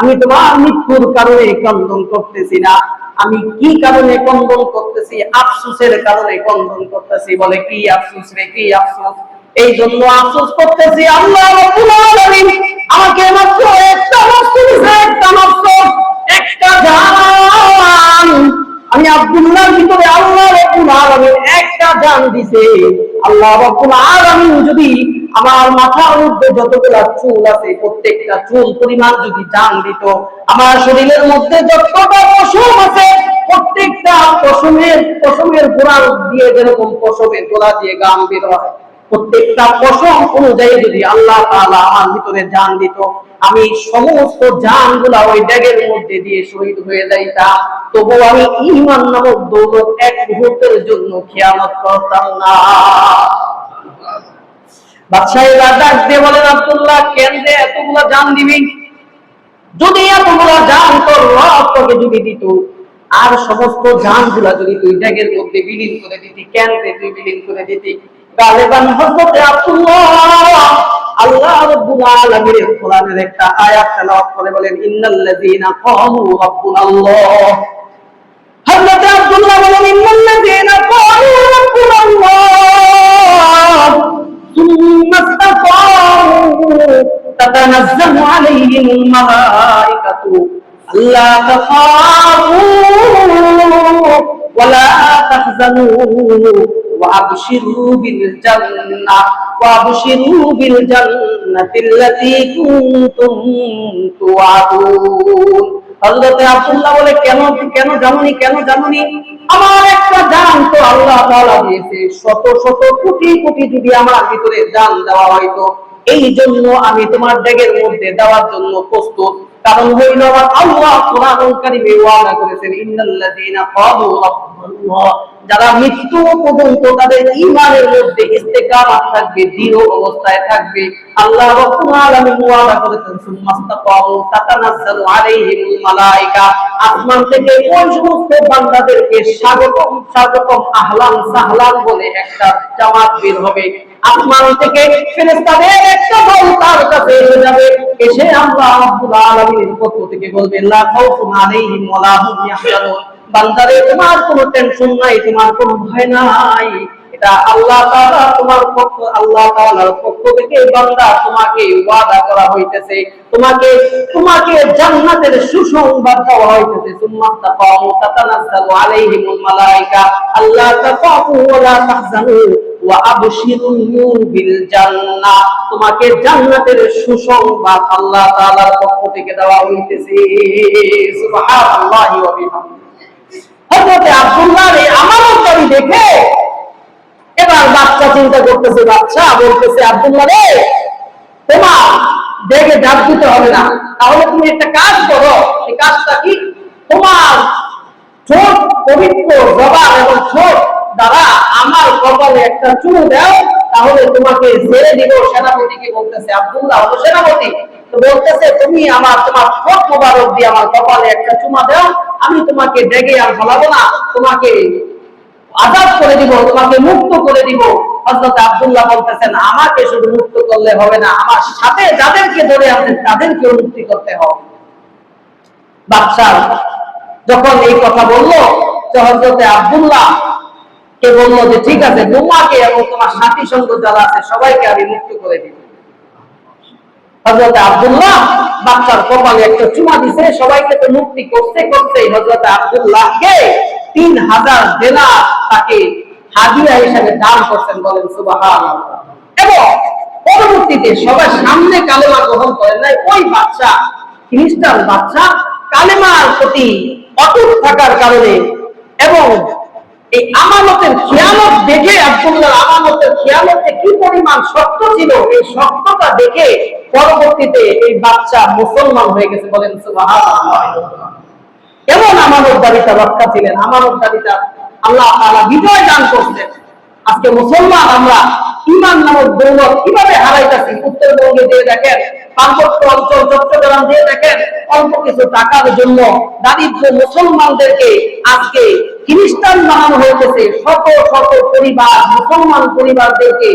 আমি তোমার মৃত্যুর কারণে ক্রন্দন করতেছি না, আমি কি কারণে ক্রন্দন করতেছি? আফসোসের কারণে ক্রন্দন করতেছি। বলে, কি আফসোস রে, কি আফসোস? এই জন্য আফসোস করতেছি, আল্লাহ রাব্বুল আলামিন আমাকে মাত্র একটা বস্তু দিয়েছে, একটা মাত্র একটা জান। আমি আব্দুল্লাহর ভিতরে আল্লাহ রাব্বুল আলামিন একটা জান দিয়েছে। আল্লাহ রাব্বুল আলামিন যদি আমার মাথার মধ্যে যতগুলা চুল আছে প্রত্যেকটা চুল পরিমাণ যদি জান দিত, আমার শরীরের মধ্যে যতটা পশম আছে প্রত্যেকটা পশমের গোড়া দিয়ে, যেরকম পশমের গোড়া দিয়ে গাম বের হয়, প্রত্যেকটা পশম অনুযায়ী যদি আল্লাহ তাআলা আমার ভিতরে জান দিত, আমি সমস্ত জানগুলা ওই ব্যাগের মধ্যে দিয়ে শহীদ হয়ে যাইতাম, তবু আমি ঈমান নামক দৌলত এক মুহূর্তের জন্য খেয়ানত করতাম না। বাদশাহ ডাক দিয়ে বলেন, আব্দুল্লাহ, কেন যে এতগুলো জান দিবি? যদি এতগুলা জান তোর রব তোকে যদি দিত, আর সমস্ত জানগুলা যদি তুই ব্যাগের মধ্যে বিলীন করে দিতি, কেন্দ্রে তুই বিলীন করে দিতি, গালেবান হযরতে আব্দুল্লাহ আল্লাহ রাব্বুল আলামিন কোরআনের একটা আয়াত তেলাওয়াত করে বলেন, ইন্নাল্লাযীনা ক্বালু রাব্বুনাল্লাহ। হযরতে আব্দুল্লাহ বলেন, ইন্নাল্লাযীনা ক্বালু রাব্বুনাল্লাহ সুম্মা ইসতাকামু তাতানাজ্জালু আলাইহিমুল মালায়েকাতু আল্লা তাখাফু ওয়া লা তাহজানু وأبشروا بالجنة التي كنتم توعدون। হযরতে আব্দুল্লাহ বলে, কেন কেন জানুনি, কেন জানুনি? আমার একটা জান তো আল্লাহ তাআলা দিয়েছে, শত শত কোটি কোটি যদি আমার ভিতরে জান দেওয়া হয়তো, এই জন্য আমি তোমার ব্যাগের মধ্যে দেওয়ার জন্য প্রস্তুত। কারণ হইল আমার আল্লাহ কোরআনুল কারীমে ওয়াদা করেছেন, ইন্নাল্লাযীনা ক্বালু রাব্বুনাল্লাহ, যারা মৃত্যু পর্যন্ত তাদের ঈমানের মধ্যে ইস্তেকামাত থাকবে, দৃঢ় অবস্থায় থাকবে, আল্লাহ রাব্বুল আলামিন ওয়াদা করেছেন, সুম্মাস্তাকামু তাতানাজ্জালু আলাইহিমুল মালায়েকা, আসমান থেকে ওই সমস্ত বান্দাদেরকে স্বাগতম স্বাগতম আহলান সাহলান বলে একটা জামাত বের হবে। আসমান থেকে ফেরেশতাদের একটা দল তার কাছে এসে যাবে, এসে আল্লাহ রাব্বুল আলামিনের পক্ষ থেকে বলবে, লা খাউফুন আলাইহিম ওয়া লা হুম ইয়াহজানুন, বান্দারে তোমার কোনো টেনশন নাই, তোমার কোনো ভয় নাই, এটা আল্লাহ তাআলা তোমার পক্ষ, আল্লাহ তাআলার পক্ষ থেকে বান্দা তোমাকে ওয়াদা করা হইতেছে, তোমাকে তোমাকে জান্নাতের সুসংবাদ দেওয়া হইতেছে। সুম্মা তাকামু তাতানাজ্জালু আলাইহিমুল মালায়েকা আল্লা তাখাফু ওয়া লা তাহজানু ওয়া আবশিরু বিল জান্নাহ, তোমাকে জান্নাতের সুসংবাদ আল্লাহ তাআলার পক্ষ থেকে দেওয়া হইতেছে। সুবহানাল্লাহি ওয়া বিহামদিহি। হযরতে আব্দুল্লাহর এই আমানতদারি দেখে এবার বাচ্চা চিন্তা করতেছে, বাচ্চা বলতেছে, আব্দুল্লাহ রে, তোমার দেখে ডাক দিতে হবে না, তাহলে তুমি একটা কাজ করো। এই কাজটা কি? তোমার ছোট পবিত্র জবান এবং ছোট দ্বারা আমার কপালে একটা চুমু দাও, তাহলে তোমাকে ছেড়ে দিব। সেনাপতিকে বলতেছে, আব্দুল্লাহ হলো সেনাপতি, তো বলতেছে, তুমি তোমার ছোট মোবারক দিয়ে আমার কপালে একটা চুমা দাও, আমি তোমাকে ডেকে আর ফলাবো না, তোমাকে আজাদ করে দিব, তোমাকে মুক্ত করে দিব। হযরত আব্দুল্লাহ বলতেছেন, আমাকে শুধু মুক্ত করলে হবে না, আমার সাথে যাদেরকে ধরে আছেন তাদেরকেও মুক্তি করতে হবে। বাদশা যখন এই কথা বললো, হযরত আব্দুল্লাহ কে বললো যে ঠিক আছে, তোমাকে এবং তোমার সাথী সঙ্গ যারা আছে সবাইকে আমি মুক্ত করে দিব। হযরত আব্দুল্লাহ বাচ্চার কপালে একটা চুমা দিছে, সবাইকে তো মুক্তি করতে করতে হযরত আব্দুল্লাহকে 3000 দিনার তাকে হাদিয়া হিসেবে দান করতেন, বলেন সুবহানাল্লাহ। এবং পরবর্তীতে সবার সামনে কালেমা গ্রহণ করেন নাই ওই বাচ্চা, খ্রিস্টান বাচ্চা, কালেমার প্রতি অটুট থাকার কারণে এবং এই আমানতের খেয়ানত দেখে, আব্দুল্লাহ আমানতের খেয়ানতে কি পরিমাণ শক্ত ছিল, এই শক্ততা দেখে পরবর্তীতে এই বাচ্চা মুসলমান হয়ে গেছে, বলেন সুবহানাল্লাহ। এমন আমানতদারিতা রক্ষা ছিলেন, আমানতদারিতা আল্লাহ তাআলা বিজয় দান করতেন। আজকে মুসলমান আমরা ঈমান নামক দৌলত কিভাবে হারাইতেছি। উত্তরবঙ্গে দিয়ে দেখেন, পার্বত্য অঞ্চল চট্টগ্রাম দিয়ে দেখেন, অল্প কিছু টাকার জন্য দারিদ্র মুসলমানদেরকে আজকে খ্রিস্টান বানানো হয়েছে। শত শত পরিবার, মুসলমান পরিবারদেরকে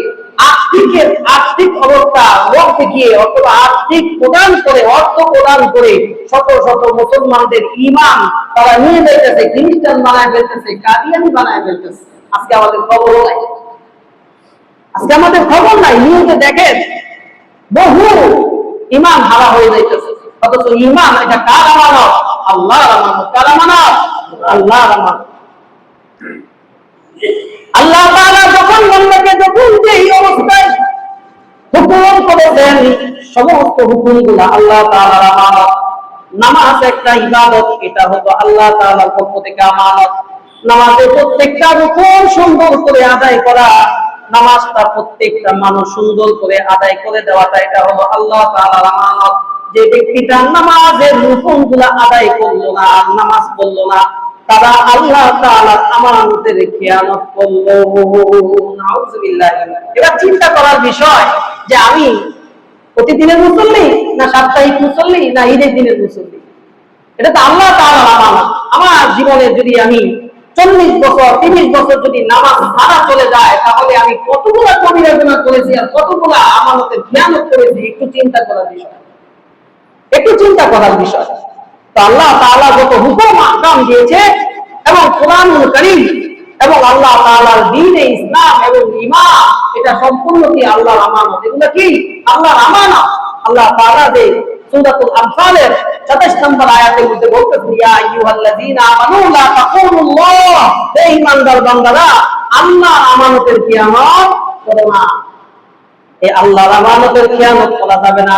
আর্থিক অবস্থা লোক দেখিয়ে অথবা আর্থিক প্রদান করে, অর্থ প্রদান করে শত শত মুসলমানদের ঈমান তারা নিয়ে যাইতেছে, খ্রিস্টান বানায় ফেলতেছে, কাদিয়ানি বানায় ফেলতেছে। আজকে আমাদের খবর নাই, আজকে আমাদের খবর নাই। নিউজে দেখেন বহু ঈমান হারা হয়ে যাইতেছে, অথচ ঈমান এটা কার আমানত? আল্লাহর আমানত। কার আমানত? আল্লাহর আমানত। আল্লাহ তাআলা যখন বান্দাকে যখন এই অবস্থায় হুকুম করেছেন, সমস্ত হুকুমগুলো আল্লাহ তাআলার আমানত। নামাজ একটা ইবাদত, এটা হলো আল্লাহ তাআলার পক্ষ থেকে আমানত। নামাজের প্রত্যেকটা রুকুন সুন্দর করে আদায় করা, নামাজটা প্রত্যেকটা মানুষ সুন্দর করে আদায় করে দেওয়াটা, এটা হলো আল্লাহ তাআলার আমানত। যে ব্যক্তিটা নামাজের রুকুনগুলো আদায় করলো না, আর নামাজ পড়লো না, তারা আল্লাহ তাআলার আমানতের খেয়ানত করলো। নাউযুবিল্লাহ। এটা চিন্তা করার বিষয় যে আমি প্রতিদিনের মুসল্লি না সাপ্তাহিক মুসল্লি না ঈদের দিনের মুসল্লি? এটা তো আল্লাহ তাআলার আমানত। আমার জীবনে যদি আমি 40 বছর 30 বছর যদি নামাজ ছাড়া চলে যায়, তাহলে আমি কতগুলো কবিরা গুনাহ করেছি আর কতগুলো আমানতের খেয়ানত করেছি, একটু চিন্তা করার বিষয়, একটু চিন্তা করার বিষয়। তো আল্লাহ তাআলা যত হুকুম আহকাম দিয়েছে এবং কোরআনুল কারীম এবং আল্লাহ তাআলার দ্বীনে ইসলাম এবং ঈমান, এটা সম্পূর্ণ কি আল্লাহর আমানত। এগুলো কি আল্লাহর আমানত। আল্লাহ তাআলা যে সূরাতুল আনফালের 27 নম্বর আয়াতের মধ্যে বলতেছেন, ইয়া আইয়ুহাল্লাযীনা আমানু লা তাকুনুল্লাহ, হে ঈমানদার বান্দারা আল্লাহর আমানতের খিয়ানত করো না। এই আল্লাহর আমানতের খিয়ানত করা যাবে না।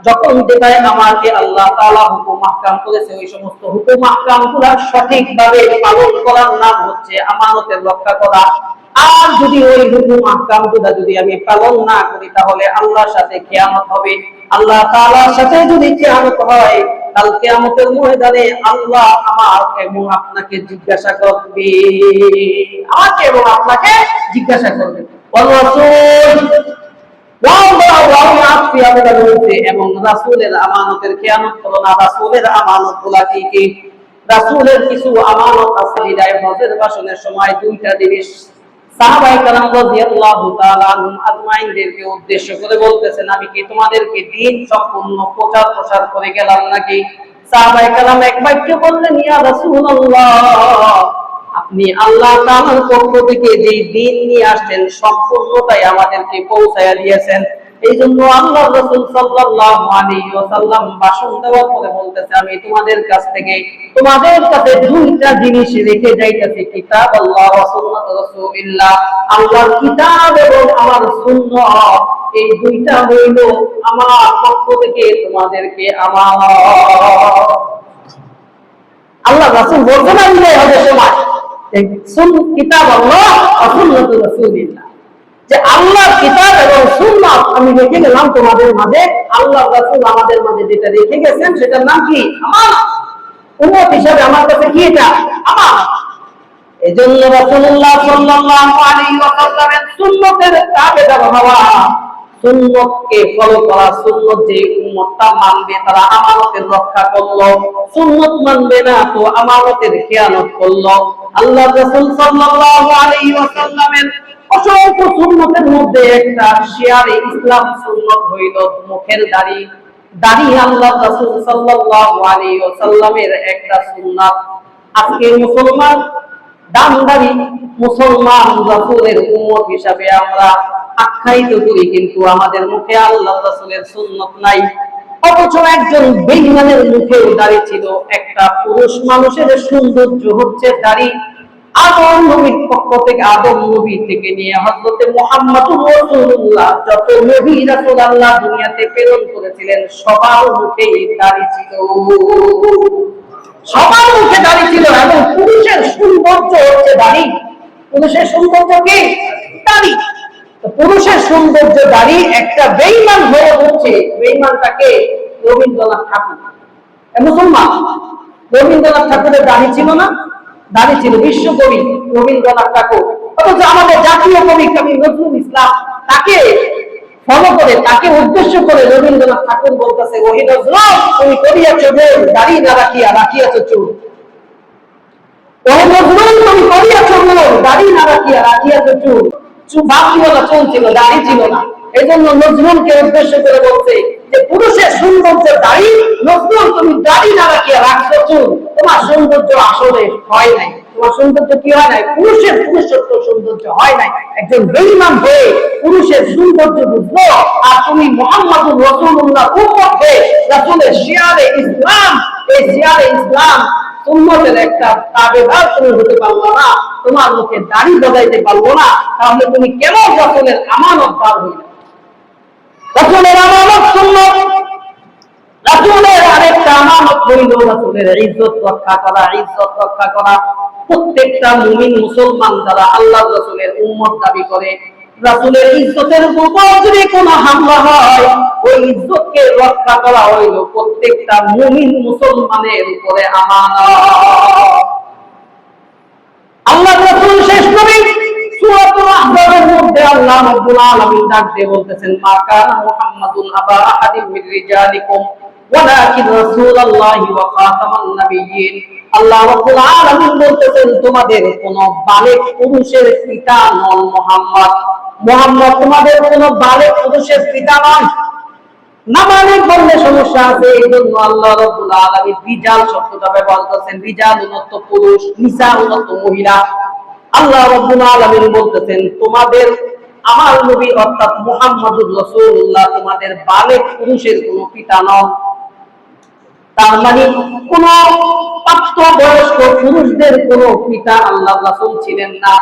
যখন যেটাই আমাকে আল্লাহ তাআলা হুকুম আহকাম করেছে, ওই সমস্ত হুকুম আহকামগুলো সঠিকভাবে পালন করার নাম হচ্ছে আমানতের রক্ষা করা। আর যদি ওই হুকুম আহকামগুলো যদি আমি পালন না করি, তাহলে আল্লাহর সাথে কিয়ামত হবে। আল্লাহ তাআলার সাথে যদি কিয়ামত হয়, কাল কিয়ামতের ময়দানে আল্লাহ আমার এবং আপনাকে জিজ্ঞাসা করবে, আমাকে এবং আপনাকে জিজ্ঞাসা করবে। এবং রাসূলের আমানতের খেয়ানত করো না। রাসূলের আমানত গুলা কি কি? রাসূলের কিছু আমানত আছে। হজের ভাষণের সময় দুইটা জিনিস সাহাবায়ে কেরাম রাদিয়াল্লাহু তাআলা আনহুম আজমাইনদেরকে উদ্দেশ্য করে বলতেছেন, আমি কি তোমাদেরকে দ্বীন সম্পূর্ণ প্রচার করে গেলাম নাকি? সাহাবায়ে কেরাম এক বাক্যে বললেন, ইয়া রাসূলুল্লাহ, আপনি আল্লাহ তাআলার পক্ষ থেকে যে দ্বীন নিয়ে আসছেন সম্পূর্ণটাই আমাদেরকে পৌঁছায়া দিয়েছেন। এইজন্য আল্লাহর রাসূল সাল্লাল্লাহু আলাইহি ওয়াসাল্লাম ভাষণ দেওয়ার পরে বলতেছে, আমি তোমাদের কাছে দুইটা জিনিস রেখে যাইতেছি, কিতাব আল্লাহ ওয়া সুন্নাত রাসূলিল্লাহ, আল্লাহর কিতাব এবং আমার সুন্নাত। এই দুইটা হইল আমার পক্ষ থেকে তোমাদেরকে আমানত। আল্লাহ রাসূল বলতে না দিলে হবে সময় কিতাব আল্লাহ ওয়া সুন্নাত রাসূলিল্লাহ, যে আল্লাহর কিতাব এবং সুন্নাত আমি রেখে গেলাম তোমাদের মাঝে। আল্লাহ রাসূল আমাদের মাঝে যেটা রেখে গেছেন সেটার নাম কি? আমানত। উম্মত হিসেবে আমার কাছে কি এটা? আমানত। এজন্য রাসূলুল্লাহ সাল্লাল্লাহু আলাইহি ওয়াসাল্লামের সুন্নতের তাবেদার হওয়া, সুন্নতকে ফলো করা, সুন্নত যে উম্মতটা মানবে তারা আমানতের রক্ষা করলো, সুন্নত মানবে না তো আমানতের খেয়ানত করলো। আল্লাহ রাসূল সাল্লাল্লাহু আলাইহি ওয়াসাল্লামের অসংখ্য সুন্নতের মধ্যে একটা শিয়ারে ইসলাম সুন্নত হইল মুখের দাড়ি। দাড়ি আল্লাহ রাসূল সাল্লাল্লাহু আলাইহি ওয়াসাল্লামের একটা সুন্নাত। আজকে মুসলমান দামদারি মুসলমান রাসূলের উম্মত হিসাবে আমরা আখ্যায়িত করি, কিন্তু আমাদের মুখে আল্লাহ রাসূলের সুন্নাত নাই। অথচ একজন বেঈমানের মুখেও দাড়ি ছিল। একটা পুরুষ মানুষের সৌন্দর্য হচ্ছে দাড়ি। আদম নবীর পক্ষ থেকে, আদম নবী থেকে নিয়ে হযরত মুহাম্মদুর রাসূলুল্লাহ যত নবী রাসূল আল্লাহ দুনিয়াতে প্রেরণ করেছিলেন, সবার মুখেই দাড়ি ছিল, সবার মুখে দাড়ি ছিল। এবং পুরুষের সৌন্দর্য হচ্ছে দাড়ি। পুরুষের সৌন্দর্য কি? দাড়ি। পুরুষের সৌন্দর্য দাড়ি। একটা বেঈমান হয়ে হচ্ছে, বেঈমানটাকে রবীন্দ্রনাথ ঠাকুর, মুসলমান। রবীন্দ্রনাথ ঠাকুরের দাড়ি ছিল না? দাড়ি ছিল। বিশ্বকবি রবীন্দ্রনাথ ঠাকুর। অথচ আমাদের জাতীয় কবি কবি নজরুল ইসলাম, তাকে ফলো করে, তাকে উদ্দেশ্য করে রবীন্দ্রনাথ ঠাকুর বলতেছে, ওহি নজরুল, তুমি করিয়াছ ভুল, দাড়ি না রাখিয়াছ চুল। ওহি নজরুল, তুমি করিয়াছ ভুল, দাড়ি না রাখিয়াছ চুল। বাপ ছিল না, চুল ছিল, দাড়ি ছিল না। এই জন্য নজরুলকে উদ্দেশ্য করে বলছে যে পুরুষের সৌন্দর্য দাড়ি, নজরুল তুমি দাড়ি না রাখিয়া রাখছো চুল। তোমার সৌন্দর্য আসলে হয় নাই। তোমার সৌন্দর্য কি হয় নাই? পুরুষের পুরুষত্ব সৌন্দর্য হয় নাই। একজন বেঈমান হয়ে পুরুষের সৌন্দর্য বুঝলো, আর তুমি মুহাম্মদুর রাসূলুল্লাহ উম্মত হয়ে রাসূলের শিয়ারে ইসলাম, এই শিয়ারে ইসলাম সুন্নতের একটা তাবেদার তুমি হতে পারলো না, তোমার মুখে দাড়ি বজাইতে পারবো না, তাহলে তুমি কেমন রাসূলের আমানতদার হইলে? রাসূলের আমানত সুন্নাত। রাসূলের আরেকটা আমানত হইল রাসূলের ইজ্জত রক্ষা করা। ইজ্জত রক্ষা করা প্রত্যেকটা মুমিন মুসলমান যারা আল্লাহর রাসূলের উম্মত দাবি করে, রাসূলের ইজ্জতের উপর যদি কোনো হামলা হয়, ওই ইজ্জতকে রক্ষা করা হইল প্রত্যেকটা মুমিন মুসলমানের উপরে আমানত। আল্লাহর রাসূল শেষ নবী, সূরাতুল আহজাবের মধ্যে আল্লাহ আল্লাহ রাব্বুল আলামিন ডাক দিয়ে বলতেছেন মা কানা মুহাম্মাদুন আবা আহাদিন মির রিজালিকুম ওয়ালাকিন রাসূলুল্লাহি ওয়া খাতামান নাবিয়্যিন। আল্লাহ রাব্বুল আলামিন বলতেছেন তোমাদের কোন বালেগ পুরুষের পিতা নন মুহাম্মদ। মুহাম্মদ তোমাদের কোন বালেগ পুরুষের পিতা নন। নাবালিগ বললে সমস্যা আছে, এই জন্য আল্লাহ রাব্বুল আলামিন রিজাল শব্দটা ব্যবহার করেছেন। রিজাল উন্নত পুরুষ, নিসা উন্নত মহিলা। আল্লাহ রাব্বুল আলামিন বলতেছেন তোমাদের আমার নবী অর্থাৎ মুহাম্মদুর রাসূলুল্লাহ তোমাদের বালেগ পুরুষের কোনো পিতা নন। তার মানে কোন প্রাপ্ত বয়স্ক পুরুষদের কোন পিতা আল্লাহ রাসূল ছিলেন না।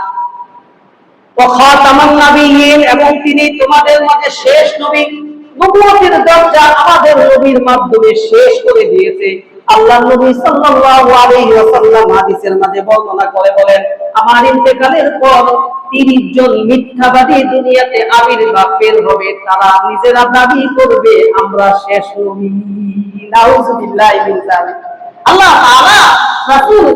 ওয়া খাতামান নাবিয়্যিন, এবং তিনি তোমাদের মাঝে শেষ নবী। নবুয়তের দরজা আমাদের নবীর মাধ্যমে শেষ করে দিয়েছে। আল্লাহর নবী সাল্লাল্লাহু আলাইহি ওয়াসাল্লাম হাদিসের মাঝে বর্ণনা করে বলেন আমার ইন্তেকালের পর 30 জন মিথ্যাবাদী দুনিয়াতে আবির্ভাব বের হবে। তারা নিজেরা দাবি করবে আমরা শেষ নবী। নাউযুবিল্লাহি মিন যালিক। আল্লাহ তাআলা রাসূল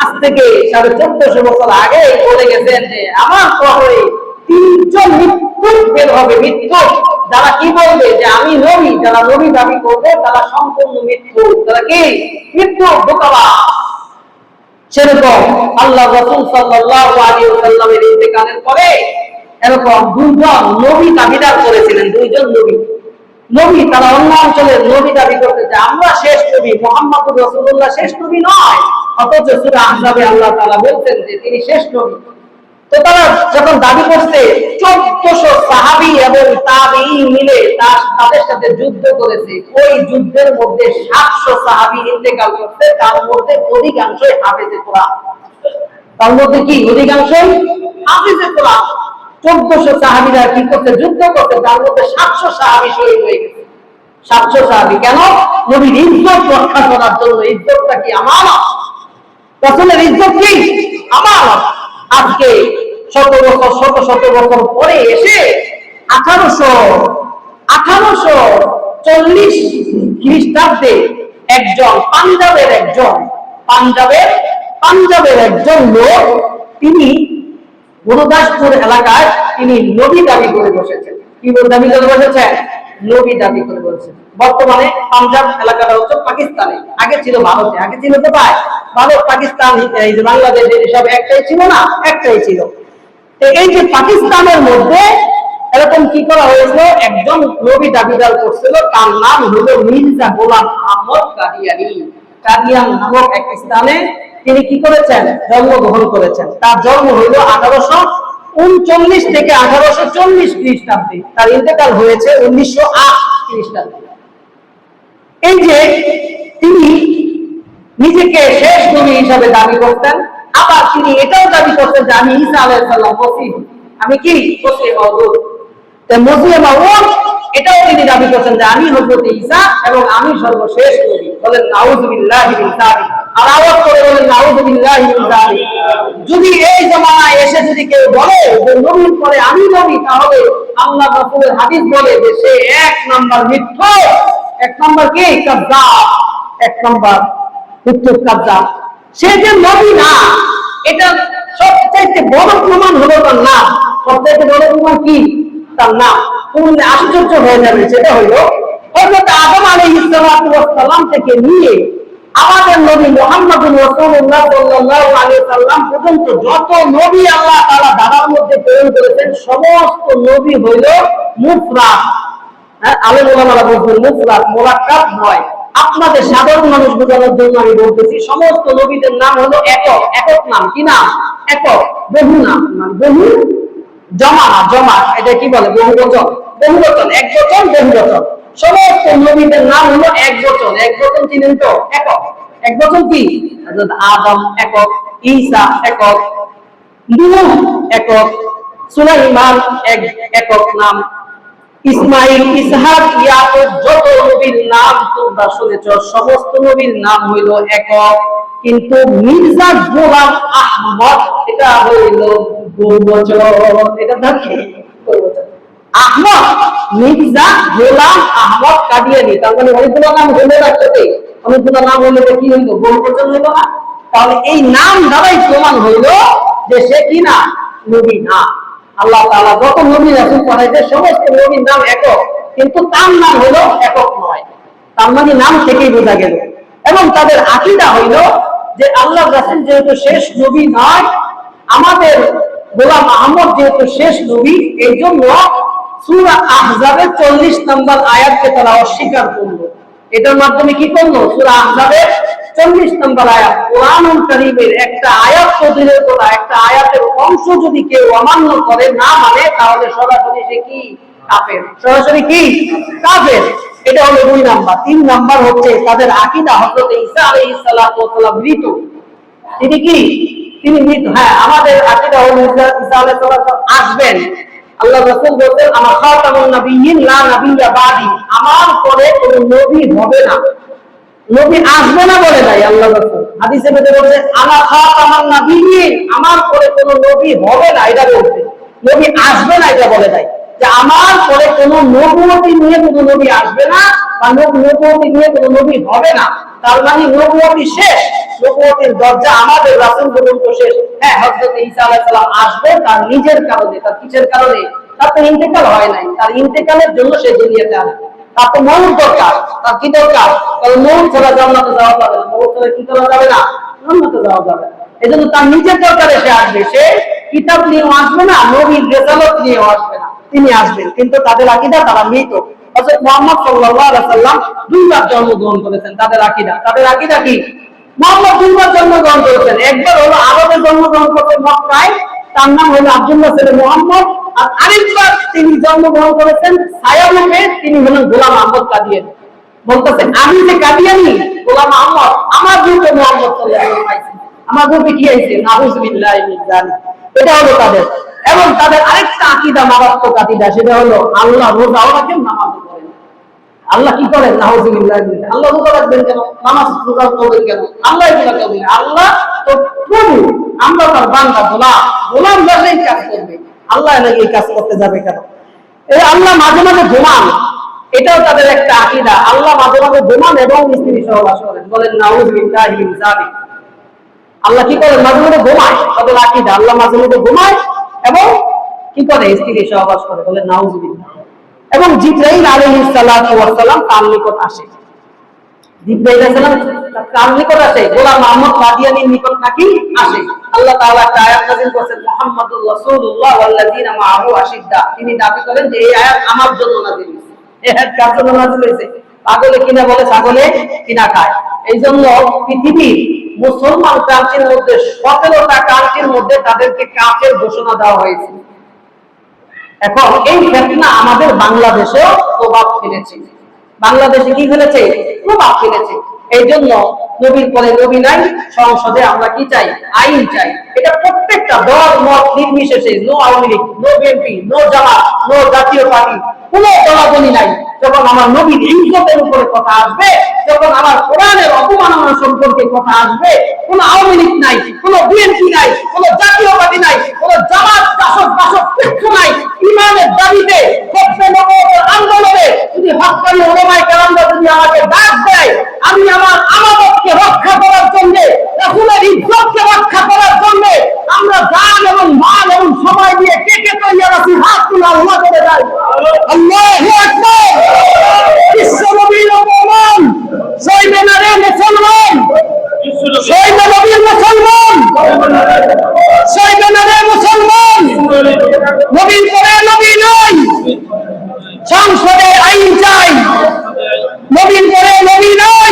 আজ থেকে 1450 বছর আগে বলে গেছেন যে আমার শহরে 30 জন মিথ্যুক বের হবে। মিথ্যুক যারা কি বলবে যে আমি নবী, যারা নবী দাবি করবে তারা সম্পূর্ণ মিথ্যুক। তারা কি মিথ্যুক, ধোঁকাবাজ। সেরকম আল্লাহ রাসূল সাল্লাল্লাহু আলাইহি ওয়াসাল্লামের ইন্তেকালের পরে এরকম 2 জন নবী দাবিদার করেছিলেন। 2 জন নবী তারা অন্য অঞ্চলের নবী দাবি করতে যে আমরা শেষ নবী, মুহাম্মদুর রাসূলুল্লাহ শেষ নবী নয়। অথচ সূরা আহজাবে আল্লাহ তাআলা বলছেন যে তিনি শেষ নবী। তো তারা যখন দাবি করছে 1400 সাহাবী এবং তাবেঈন মিলে তাদের সাথে যুদ্ধ করেছে। ওই যুদ্ধের মধ্যে 700 সাহাবী ইন্তেকাল করতে, তার মধ্যে অধিকাংশই হাফেজে কোরআন। তার মধ্যে কি অধিকাংশই হাফেজে কোরআন। 1400 সাহাবীরা কি করতে যুদ্ধ করতে, তার মধ্যে 700 সাহাবী শহীদ হয়ে গেছে। 700 সাহাবী কেন? নবীর ইজ্জত রক্ষা করার জন্য। ইজ্জতটা কি আমানত। রাসূলের ইজ্জত কি আমানত। আজকে শত বছর পরে এসে 1840 খ্রিস্টাব্দে পাঞ্জাবের একজন লোক তিনি গুরুদাসপুর এলাকায় তিনি নবী দাবি করে বসেছেন। কি দাবি করে বসেছেন? নবী দাবি করে বসেছেন। বর্তমানে পাঞ্জাব এলাকাটা হচ্ছে পাকিস্তানে, আগে ছিল ভারতে। আগে ছিল কোথায়? ভারত, পাকিস্তান, এই যে বাংলাদেশ, এসব একটাই ছিল না? একটাই ছিল। এই যে পাকিস্তানের মধ্যে এরকম কি করা হয়েছিল, একজন নবী দাবিদার করছিল, তার নাম হলো মির্জা গোলাম আহমদ কাদিয়ানী। কাদিয়ান নামক এক স্থানে তিনি কি করেছেন? জন্মগ্রহণ করেছেন। তার জন্ম হইল 1839 থেকে 1840 খ্রিস্টাব্দে। তার ইন্তেকাল হয়েছে 1908 খ্রিস্টাব্দে। এই যে তিনি নিজেকে শেষ নবী হিসাবে দাবি করতেন, আবার তিনি এটাও দাবি করতেন যে আমি ঈসা আলাইহিস সালাম মসিহ। আমি কি মসিহ মাউউদ। তো মসিহ মাউউদ এটাও তিনি দাবি করতেন যে আমি হযরত ঈসা এবং আমি সর্বশেষ নবী। বলেন নাউযুবিল্লাহি মিন যালিক। আর আওয়াজ করে বলেন নাউযুবিল্লাহি মিন যালিক। যদি এই জামানায় এসে যদি কেউ বলে যে নবীর পরে আমি নবী, তাহলে আল্লাহ রাসূলের হাদিস বলে যে সে 1 নাম্বার মিথ্যুক। 1 নাম্বার কি? কাযযাব। 1 নাম্বার মিথ্যুক, কাযযাব। সে যে নবী না, এটা সবচাইতে বড় প্রমাণ হলো তার নাম। সবচাইতে বড় প্রমাণ কি? তার নাম। শুনলে আশ্চর্য হয়ে যাবে। সেটা হলো হযরত আদম আলাইহিস সালাম থেকে নিয়ে আমাদের নবী মুহাম্মদুর রাসূলুল্লাহ সাল্লাল্লাহু আলাইহি সাল্লাম পর্যন্ত যত নবী আল্লাহ তাআলা ধারার মধ্যে প্রেরণ করেছেন, সমস্ত নবী হইল মুফরাদ। আলেম ওলামারা বলছেন মুফরাদ, মুরাক্কাব নয়। আপনাদের সাধারণ মানুষ বোঝানোর জন্য আমি বলতেছি, সমস্ত নবীদের নাম হলো একক। একক নাম কি নাম? একক। বহু নাম বহু, জমা জমা, এটা কি বলে? বহুবচন। বহুবচন, এক বচন, বহুবচন। সমস্ত নবীদের নাম হলো এক বচন। এক বচন চিনেন তো? একক। এক বচন কি? হযরত আদম একক, ঈসা একক, নূহ একক, সুলাইমান একক নাম, ইসমাইল, ইসহাক, ইয়াকুব, যত নবীর নাম তোমরা শুনেছ সমস্ত নবীর নাম হইল একক। কিন্তু মির্জা গোলাম আহমদ এটা হইল বহুবচন। এটা দেখি বহুবচন। আহমদ, মির্জা গোলাম আহমদ কাদিয়ানী, তার মানে অনেকগুলো নাম হইল না? অনেকগুলো নাম হইলে কি হইল? বহুবচন হইল না? তাহলে এই নাম দ্বারাই প্রমাণ হইল যে সে কি না? নবী না। আল্লাহ তাআলা যত নবী রাসূল পাঠাইছে সমস্ত নবীর নাম একক, কিন্তু তার নাম হলো একক নয়। তার মানে নাম থেকেই বোঝা গেল। এবং তাদের আকীদা হইল যে আল্লাহ রাসূল যেহেতু শেষ নবী নয়, আমাদের গোলাম মুহাম্মদ যেহেতু শেষ নবী, এই জন্য সূরা আহজাবের 40 নম্বর আয়াতকে তারা অস্বীকার করলো। এটার মাধ্যমে কি করলো? সূরা আহজাবের 40 নম্বর আয়াত, কোরআনুল কারীমের একটা আয়াত প্রতিরোধ করা, একটা আয়াতের অংশ যদি কেউ অমান্য করে, না মানে, তাহলে সরাসরি সে কি? কাফের। সরাসরি কি? কাফের। এটা হলো 2 নাম্বার। 3 নাম্বার হচ্ছে তাদের আকীদা হযরত ঈসা আলাইহিস সালাতু ওয়াস সালাম মৃত। তিনি কি? তিনি মৃত। হ্যাঁ, আমাদের আকীদা হলো ঈসা আলাইহিস সালাম আসবেন। আল্লাহ রাসূল বলেন, আমার খাতামুন নবিয়্যিন লা নাবিয়্যা বাদি, আমার পরে কোনো নবী হবে না, নবী আসবে না বলে নাই আল্লাহ রাসূল। হাদিসে মধ্যে বলছে আনা খাতামুন নবিয়্যিন, আমার পরে কোনো নবী হবে না, এটা বলছে। নবী আসবে না এটা বলে নাই, যে আমার পরে কোনো নবুয়তি নিয়ে কোনো নবী আসবে না, বা নবুয়তি নিয়ে কোনো নবী হবে না। তার মানে নবুয়তি শেষ, নবুয়তির দরজা আমাদের রাসূল পর্যন্ত শেষ। হ্যাঁ, হযরত ঈসা আলাইহিস সালাম আসবে তার নিজের কারণে, তার কিসের কারণে? তার তো ইন্তেকাল হয় নাই, তার ইন্তেকালের জন্য সে দুনিয়াতে আসবে। তার তো মওত দরকার। তার কি দরকার? কারণ মওত ছাড়া জান্নাতে যাওয়া যাবে না, মওত ছাড়া কি করা যাবে না? জান্নাতে যাওয়া যাবে না। এজন্য তার নিজের দরকারে সে আসবে। সে কিতাব নিয়ে আসবে না, নবীর রিসালাত নিয়ে আসবে না, তিনি আসবেন। কিন্তু তাদের আকীদা তারা মৃত। হযরত মুহাম্মদ সাল্লাল্লাহু আলাইহি ওয়াসাল্লাম 2 বার জন্মগ্রহণ করেছেন। তাদের আকীদা কি? মুহাম্মদ 2 বার জন্মগ্রহণ করেছেন। একবার হলো আরবে জন্মগ্রহণ করেছেন মক্কায়, তার নাম হলো আব্দুল্লাহ ছেলে মুহাম্মদ। আর আরেকবার তিনি জন্মগ্রহণ করেছেন ছায়ারূপে, তিনি হলেন গোলাম আহমদ কাদিয়ানী। বলতেছেন আমি যে কাদিয়ানী গোলাম আহমদ, আমার রূপে মুহাম্মদ সাল্লাল্লাহু আলাইহি ওয়াসাল্লাম, আমার রূপে কি হয়েছে? নাউযুবিল্লাহি মিন যালিক। এটা হলো তাদের। এবং তাদের আরেকটা আকীদা, মারাত্মক আকীদা, সেটা হলো আল্লাহ রোজাও রাখেন, নামাজও করেন। আল্লাহ কি করেন? নাউযুবিল্লাহি মিন যালিক। আল্লাহ রোজা রাখবেন কেন? নামাজ রোজা করবেন কেন? আল্লাহ এগুলা করবেন। আল্লাহ তো প্রভু, আমরা তার বান্দা, গোলাম রাখলেই কাজ করবে। আল্লাহ নাকি এই কাজ করতে যাবে কেন? এই আল্লাহ মাঝে মাঝে ঘুমান, এটাও তাদের একটা আকীদা। আল্লাহ মাঝে মাঝে ঘুমান এবং স্ত্রী সহবাস করেন। বলেন নাউযুবিল্লাহি মিন যালিক। আল্লাহ কি করেন? মাঝে মাঝে ঘুমায়। তাদের আকীদা আল্লাহ মাঝে মাঝে ঘুমায় এবং কি করে? স্ত্রী সহবাস করে। বলেন নাউযুবিল্লাহ। এবং জিবরাইল আলাইহিস সালাতু ওয়াস সালাম তার নিকট আসে। জিবরাইল আলাইহিস সালাম তার নিকট আসে, গোলাম মুহাম্মদ কাদিয়ানীর নিকট নাকি আসে। আল্লাহ তাআলা একটা আয়াত নাযিল করেছেন, মুহাম্মাদুর রাসূলুল্লাহ ওয়াল্লাযীনা মাআহু আশিদ্দা। তিনি দাবি করেন যে এই আয়াত আমার জন্য নাযিল হয়েছে। এই আয়াত কার জন্য নাযিল হয়েছে? পাগলে কিনা বলে ছাগলে কিনা খায়। এইজন্য পৃথিবীর মুসলমান কান্ট্রির মধ্যে 17টা কান্ট্রির মধ্যে তাদেরকে কাফের ঘোষণা দেওয়া হয়েছে। এখন এই ফিতনা আমাদের বাংলাদেশেও প্রভাব ফেলেছে। বাংলাদেশে কি ফেলেছে? প্রভাব ফেলেছে। এই জন্য নবীর পরে নবী নাই, সংসদে আমরা কি চাই? আইন চাই। এটা প্রত্যেকটা দল মত নির্বিশেষে, no Awami League, no BNP, no Jamaat, no Jatiya Party, কোনো দলাদলি নাই। যখন আমার নবীর ইজ্জতের উপরে কথা আসবে, যখন আমার কোরআনের অপমাননা সম্পর্কে কথা আসবে, কোনো আওয়ামী লীগ নাই, কোনো বিএনপি নাই, কোনো জাতীয় পার্টি নাই, কোনো জামাত বাসক কিছু নাই। ইমানের দাবিতে আন্দোলনে যদি হক্কানি ওলামায়ে কেরামরা যদি আমাকে ডাক দেয়, আমি আমার আমানতকে রক্ষা করার জন্য, রাসূলের ইজ্জতকে রক্ষা করার জন্য আমরা জান এবং মাল এবং সময় দিয়ে কেটে তৈরি আছি। হাত তুলে আল্লাহ করে যাই। আল্লাহু আকবার। বিশ্বনবীর অপমান সইবে না রে মুসলমান, সইবে নবীর মুসলমান, সইবে না রে মুসলমান। নবীর পরে নবী নাই, সংসদে আইন চাই। নবীর পরে নবী নাই,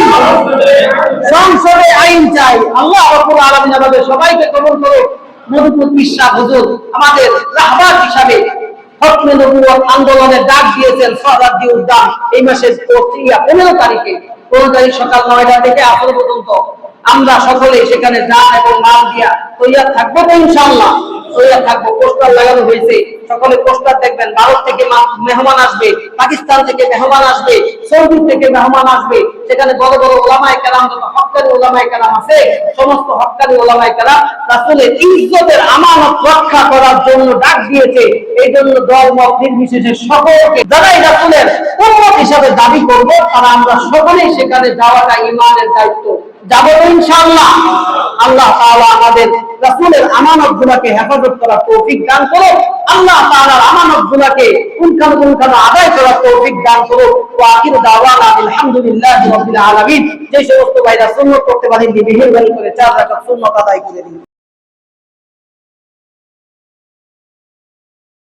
সংসদে আইন চাই। আল্লাহ রাব্বুল আলামিন আমাদের সবাইকে কবুল করুন। মধুপুর বিশ্বাস হুজুর আমাদের রাহবার হিসাবে খতমে নবুয়ত আন্দোলনের ডাক দিয়েছেন সহরাদি উদ্যান এই মাসের 15 তারিখে। 15 তারিখ সকাল 9টা থেকে আসর পর্যন্ত আমরা সকলে সেখানে যান এবং মাল দিয়া তৈয়ার থাকবো তো ইনশাআল্লাহ। তৈয়ার থাকবো। পোস্টার লাগানো হয়েছে, সকলে পোস্টার দেখবেন। ভারত থেকে মেহমান আসবে, পাকিস্তান থেকে মেহমান আসবে, সৌদি থেকে মেহমান আসবে। সেখানে বড় বড় ওলামায়ে কেরাম, যত হক্কানি ওলামায়ে কেরাম আছে, সমস্ত হক্কানি ওলামায়ে কেরাম রাসূলের ইজ্জতের আমানত রক্ষা করার জন্য ডাক দিয়েছে। এই জন্য দল মত নির্বিশেষে সকলকে যারাই রাসূলের উম্মত হিসাবে দাবি করব, তারা আমরা সকলেই সেখানে যাওয়াটা ঈমানের দায়িত্ব। যাবো ইনশাআল্লাহ। আল্লাহ তাআলা আমাদের রাসূলের আমানতগুলোকে হেফাজত করার তৌফিক দান করুন। আল্লাহ তাআলার আমানতগুলোকে পুঙ্খানুপুঙ্খানু আদায় করার তৌফিক দান করুন। ওয়া আখিরু দাওয়ানা আলহামদুলিল্লাহি রাব্বিল আলামিন। যে সমস্ত ভাইরা সুন্নাত করতে পারেন মেহেরবানি করে 4 রাকাত সুন্নাত আদায় করে দিন।